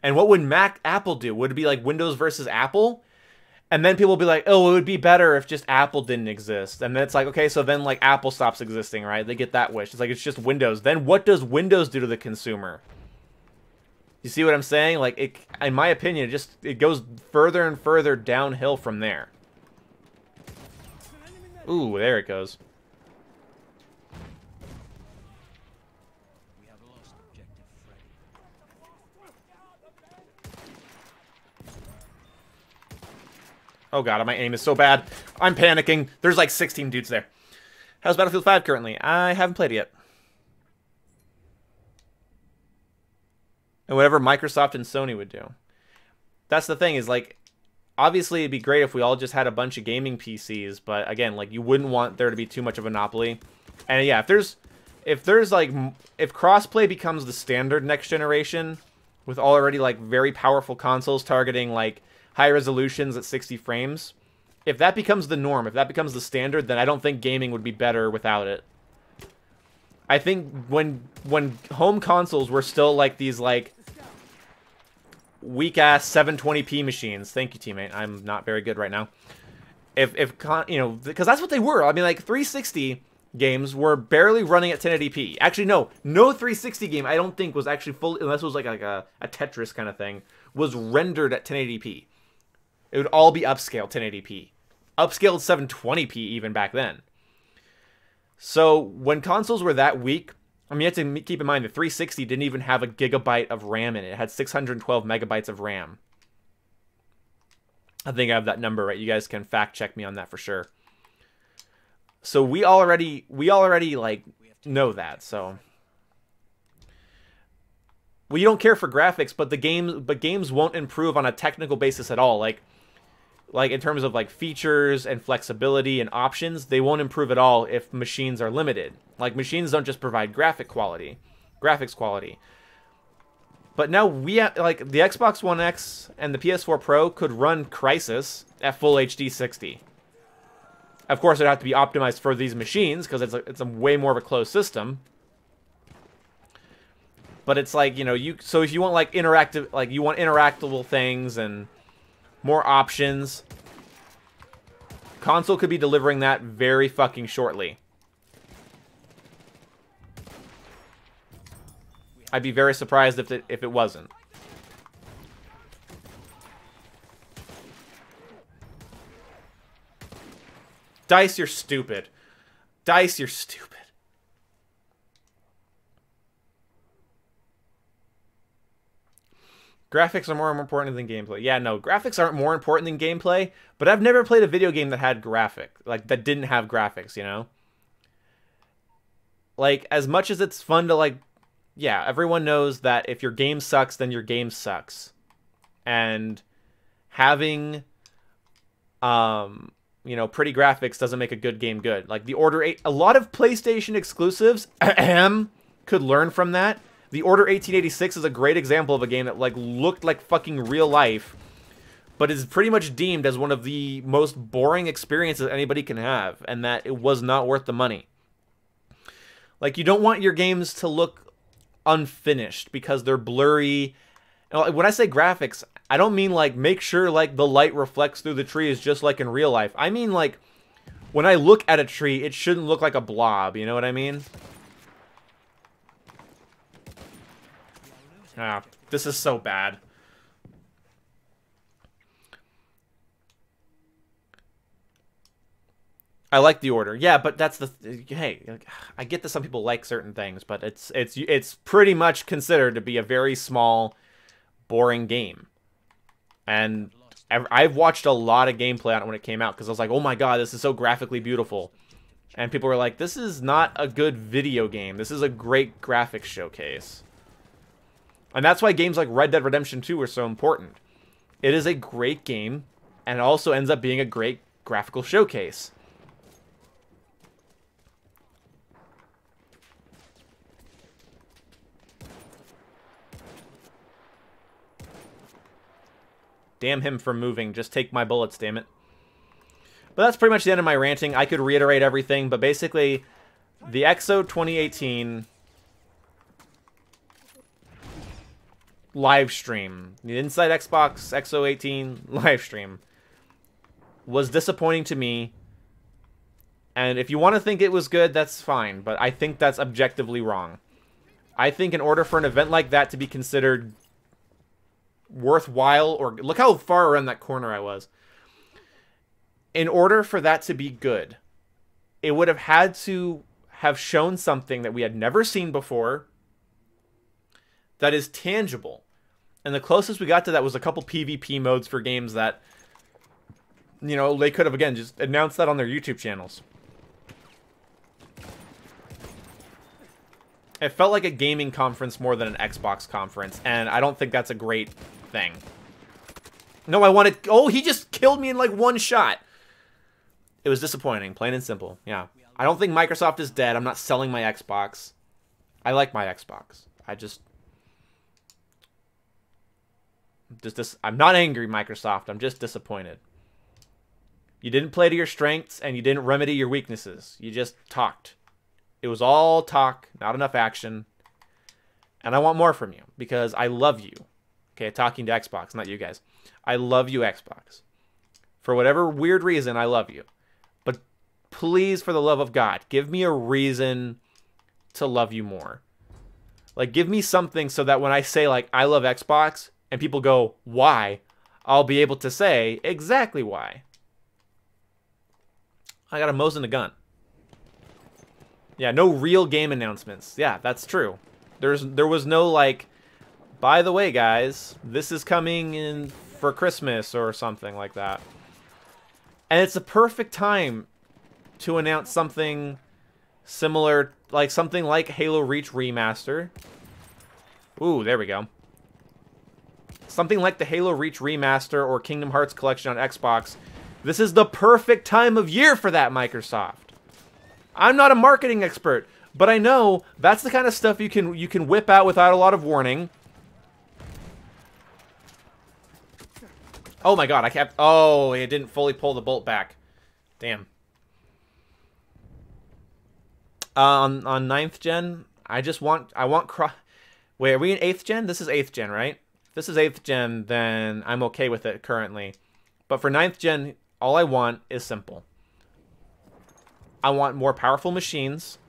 And what would Apple do? Would it be like Windows versus Apple? And then people will be like, oh, it would be better if just Apple didn't exist. And then it's like, okay, so then, like, Apple stops existing, right? They get that wish. It's like, it's just Windows. Then what does Windows do to the consumer? You see what I'm saying? Like, it, in my opinion, it goes further and further downhill from there. Ooh, there it goes. We have lost objective Freddy. Oh god, my aim is so bad. I'm panicking. There's like 16 dudes there. How's Battlefield 5 currently? I haven't played it yet. And whatever Microsoft and Sony would do. That's the thing, is like, obviously it'd be great if we all just had a bunch of gaming PCs, but again, like, you wouldn't want there to be too much of a monopoly. And yeah, if crossplay becomes the standard next generation, with already like very powerful consoles targeting like high resolutions at 60 frames, if that becomes the norm, if that becomes the standard, then I don't think gaming would be better without it. I think when home consoles were still like these like weak ass 720p machines. Thank you, teammate. I'm not very good right now. You know, because that's what they were. I mean, like 360 games were barely running at 1080p. Actually, no 360 game I don't think was actually fully, unless it was like a Tetris kind of thing, was rendered at 1080p. It would all be upscaled 1080p, upscaled 720p even back then. So when consoles were that weak, I mean, you have to keep in mind the 360 didn't even have a gigabyte of RAM in it. It had 612 megabytes of RAM. I think I have that number right. You guys can fact check me on that for sure. So we already like know that. So we don't care for graphics, but games won't improve on a technical basis at all. Like in terms of like features and flexibility and options, they won't improve at all if machines are limited. Like, machines don't just provide graphics quality. But now like the Xbox One X and the PS4 Pro could run Crysis at full HD 60. Of course, it'd have to be optimized for these machines because it's a way more of a closed system. But it's like, you know, so if you want like interactable things and more options, console could be delivering that very fucking shortly. I'd be very surprised if it wasn't. Dice, you're stupid. Dice, you're stupid. Graphics are more important than gameplay. Yeah, no, graphics aren't more important than gameplay, but I've never played a video game that had that didn't have graphics, you know? Like, as much as it's fun to, like, yeah, everyone knows that if your game sucks, then your game sucks. And having, you know, pretty graphics doesn't make a good game good. Like, the Order 8, a lot of PlayStation exclusives, could learn from that. The Order 1886 is a great example of a game that, like, looked like fucking real life, but is pretty much deemed as one of the most boring experiences anybody can have, and that it was not worth the money. Like, you don't want your games to look unfinished because they're blurry. When I say graphics, I don't mean, like, make sure, like, the light reflects through the trees just like in real life. I mean, like, when I look at a tree, it shouldn't look like a blob, you know what I mean? Ah, this is so bad. I like the Order. Yeah, but that's the... hey, I get that some people like certain things, but it's pretty much considered to be a very small, boring game. And I've watched a lot of gameplay on it when it came out, because I was like, oh my god, this is so graphically beautiful. And people were like, this is not a good video game. This is a great graphics showcase. And that's why games like Red Dead Redemption 2 are so important. It is a great game, and it also ends up being a great graphical showcase. Damn him for moving. Just take my bullets, damn it. But that's pretty much the end of my ranting. I could reiterate everything, but basically, the XO 2018... live stream, the Inside Xbox XO18 live stream, was disappointing to me. And if you want to think it was good, that's fine, but I think that's objectively wrong. I think in order for an event like that to be considered worthwhile, or look how far around that corner I was. In order for that to be good, it would have had to have shown something that we had never seen before, that is tangible. And the closest we got to that was a couple PvP modes for games that, you know, they could have, again, just announced that on their YouTube channels. It felt like a gaming conference more than an Xbox conference, and I don't think that's a great thing. No, I wanted... oh, he just killed me in, like, one shot. It was disappointing, plain and simple, yeah. I don't think Microsoft is dead. I'm not selling my Xbox. I like my Xbox. I'm not angry, Microsoft. I'm just disappointed. You didn't play to your strengths, and you didn't remedy your weaknesses. You just talked. It was all talk, not enough action. And I want more from you, because I love you. Okay, talking to Xbox, not you guys. I love you, Xbox. For whatever weird reason, I love you. But please, for the love of God, give me a reason to love you more. Like, give me something so that when I say, like, I love Xbox... and people go, why? I'll be able to say exactly why. I got a Mosin a gun. Yeah, no real game announcements. Yeah, that's true. There was no, like, by the way, guys, this is coming in for Christmas or something like that. And it's a perfect time to announce something similar, like something like Halo Reach Remaster. Ooh, there we go. Something like the Halo Reach Remaster or Kingdom Hearts Collection on Xbox. This is the perfect time of year for that, Microsoft. I'm not a marketing expert, but I know that's the kind of stuff you can whip out without a lot of warning. Oh my god, I kept... Oh, it didn't fully pull the bolt back. Damn. On 9th gen, I want cross... Wait, are we in 8th gen? This is 8th gen, right? If this is 8th gen, then I'm okay with it currently. But for 9th gen, all I want is simple. I want more powerful machines.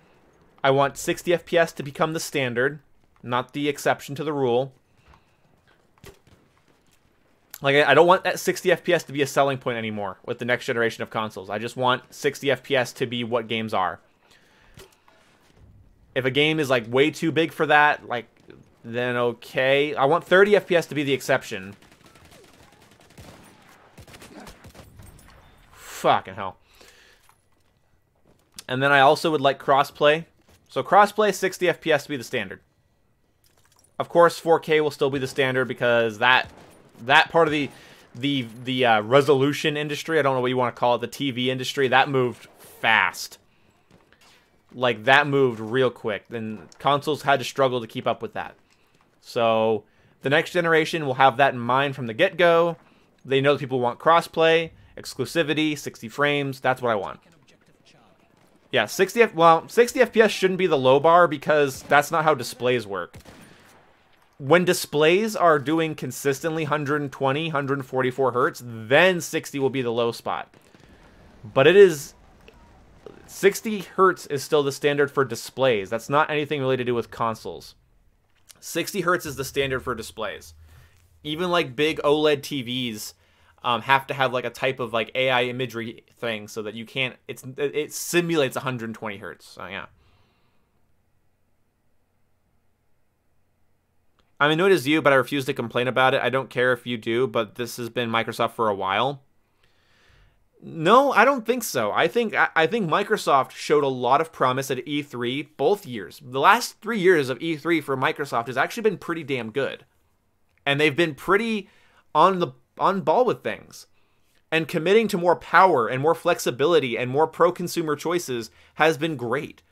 I want 60 FPS to become the standard, not the exception to the rule. Like, I don't want that 60 FPS to be a selling point anymore with the next generation of consoles. I just want 60 FPS to be what games are. If a game is, like, way too big for that, like, then okay. I want 30 FPS to be the exception. Fucking hell. And then I also would like crossplay. So crossplay, 60 FPS to be the standard. Of course, 4K will still be the standard because that part of the resolution industry, I don't know what you want to call it, the TV industry, that moved fast. Like, that moved real quick. And consoles had to struggle to keep up with that. So the next generation will have that in mind from the get-go. They know that people want crossplay, exclusivity, 60 frames. That's what I want. Yeah, 60 FPS shouldn't be the low bar because that's not how displays work. When displays are doing consistently 120, 144 hertz, then 60 will be the low spot. But it is... 60 hertz is still the standard for displays. That's not anything really to do with consoles. 60 hertz is the standard for displays. Even like big OLED TVs have to have like a type of like AI imagery thing so that you can't... It simulates 120 hertz. So yeah. I'm annoyed as you, but I refuse to complain about it. I don't care if you do, but this has been Microsoft for a while. No, I don't think so. I think Microsoft showed a lot of promise at E3 both years. The last 3 years of E3 for Microsoft has actually been pretty damn good. And they've been pretty on ball with things. And committing to more power and more flexibility and more pro-consumer choices has been great.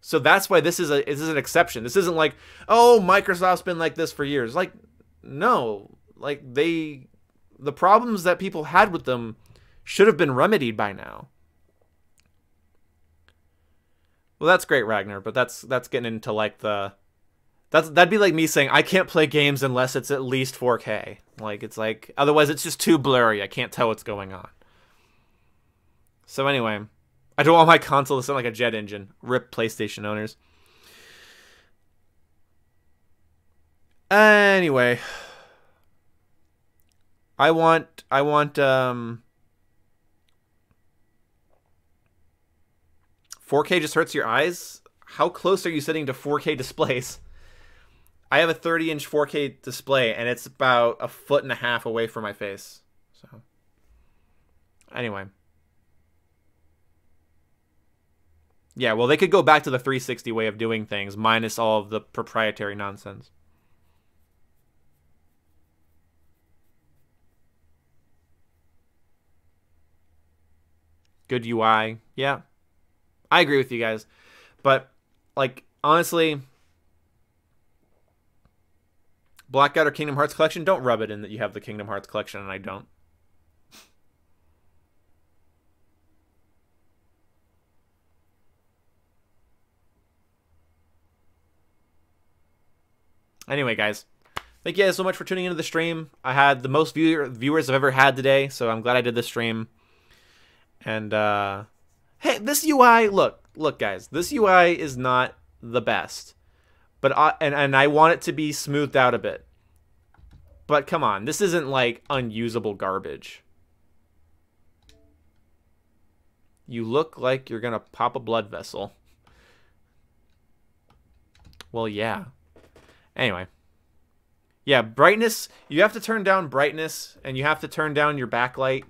So that's why this is an exception. This isn't like, oh, Microsoft's been like this for years. Like, no. Like, the problems that people had with them should have been remedied by now. Well, that's great, Ragnar, but that's getting into like that'd be like me saying I can't play games unless it's at least 4K. Like, it's like, otherwise it's just too blurry. I can't tell what's going on. So anyway, I don't want my console to sound like a jet engine. RIP PlayStation owners. Anyway, I want 4K just hurts your eyes? How close are you sitting to 4K displays? I have a 30-inch 4K display, and it's about 1.5 feet away from my face. So, anyway. Yeah, well, they could go back to the 360 way of doing things, minus all of the proprietary nonsense. Good UI. Yeah. I agree with you guys. But, like, honestly, Blackout or Kingdom Hearts Collection, don't rub it in that you have the Kingdom Hearts Collection and I don't. Anyway, guys, thank you guys so much for tuning into the stream. I had the most viewers I've ever had today, so I'm glad I did this stream. And, hey, this UI, look, guys, this UI is not the best. But and I want it to be smoothed out a bit. But come on, this isn't like unusable garbage. You look like you're gonna pop a blood vessel. Well, yeah. Anyway. Yeah, brightness, you have to turn down brightness, and you have to turn down your backlight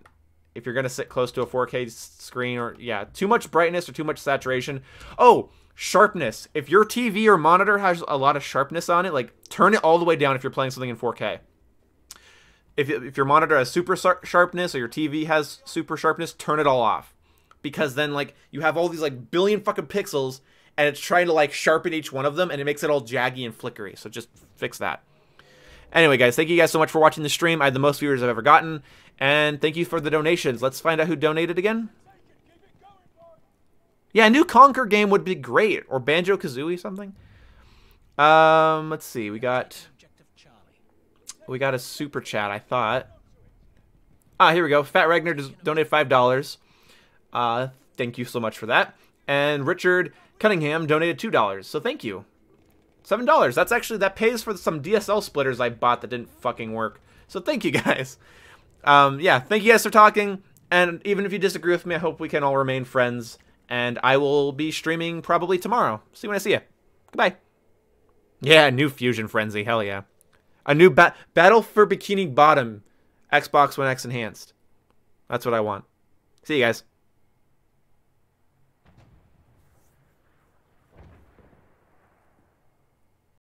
if you're gonna sit close to a 4K screen, or yeah, too much brightness or too much saturation. Oh, sharpness. If your TV or monitor has a lot of sharpness on it, like, turn it all the way down if you're playing something in 4K. If your monitor has super sharpness or your TV has super sharpness, turn it all off. Because then, like, you have all these, like, billion fucking pixels, and it's trying to, like, sharpen each one of them, and it makes it all jaggy and flickery. So just fix that. Anyway, guys, thank you guys so much for watching the stream. I had the most viewers I've ever gotten. And thank you for the donations. Let's find out who donated again. Yeah, a new Conquer game would be great. Or Banjo-Kazooie something. Let's see. We got a super chat, I thought. Here we go. Fat Ragnar donated $5. Thank you so much for that. And Richard Cunningham donated $2. So thank you. $7. That pays for some DSL splitters I bought that didn't fucking work. So thank you guys. Yeah, thank you guys for talking. And even if you disagree with me, I hope we can all remain friends. And I will be streaming probably tomorrow. See you when I see you. Goodbye. Yeah, new Fusion Frenzy. Hell yeah. A new Battle for Bikini Bottom. Xbox One X Enhanced. That's what I want. See you guys.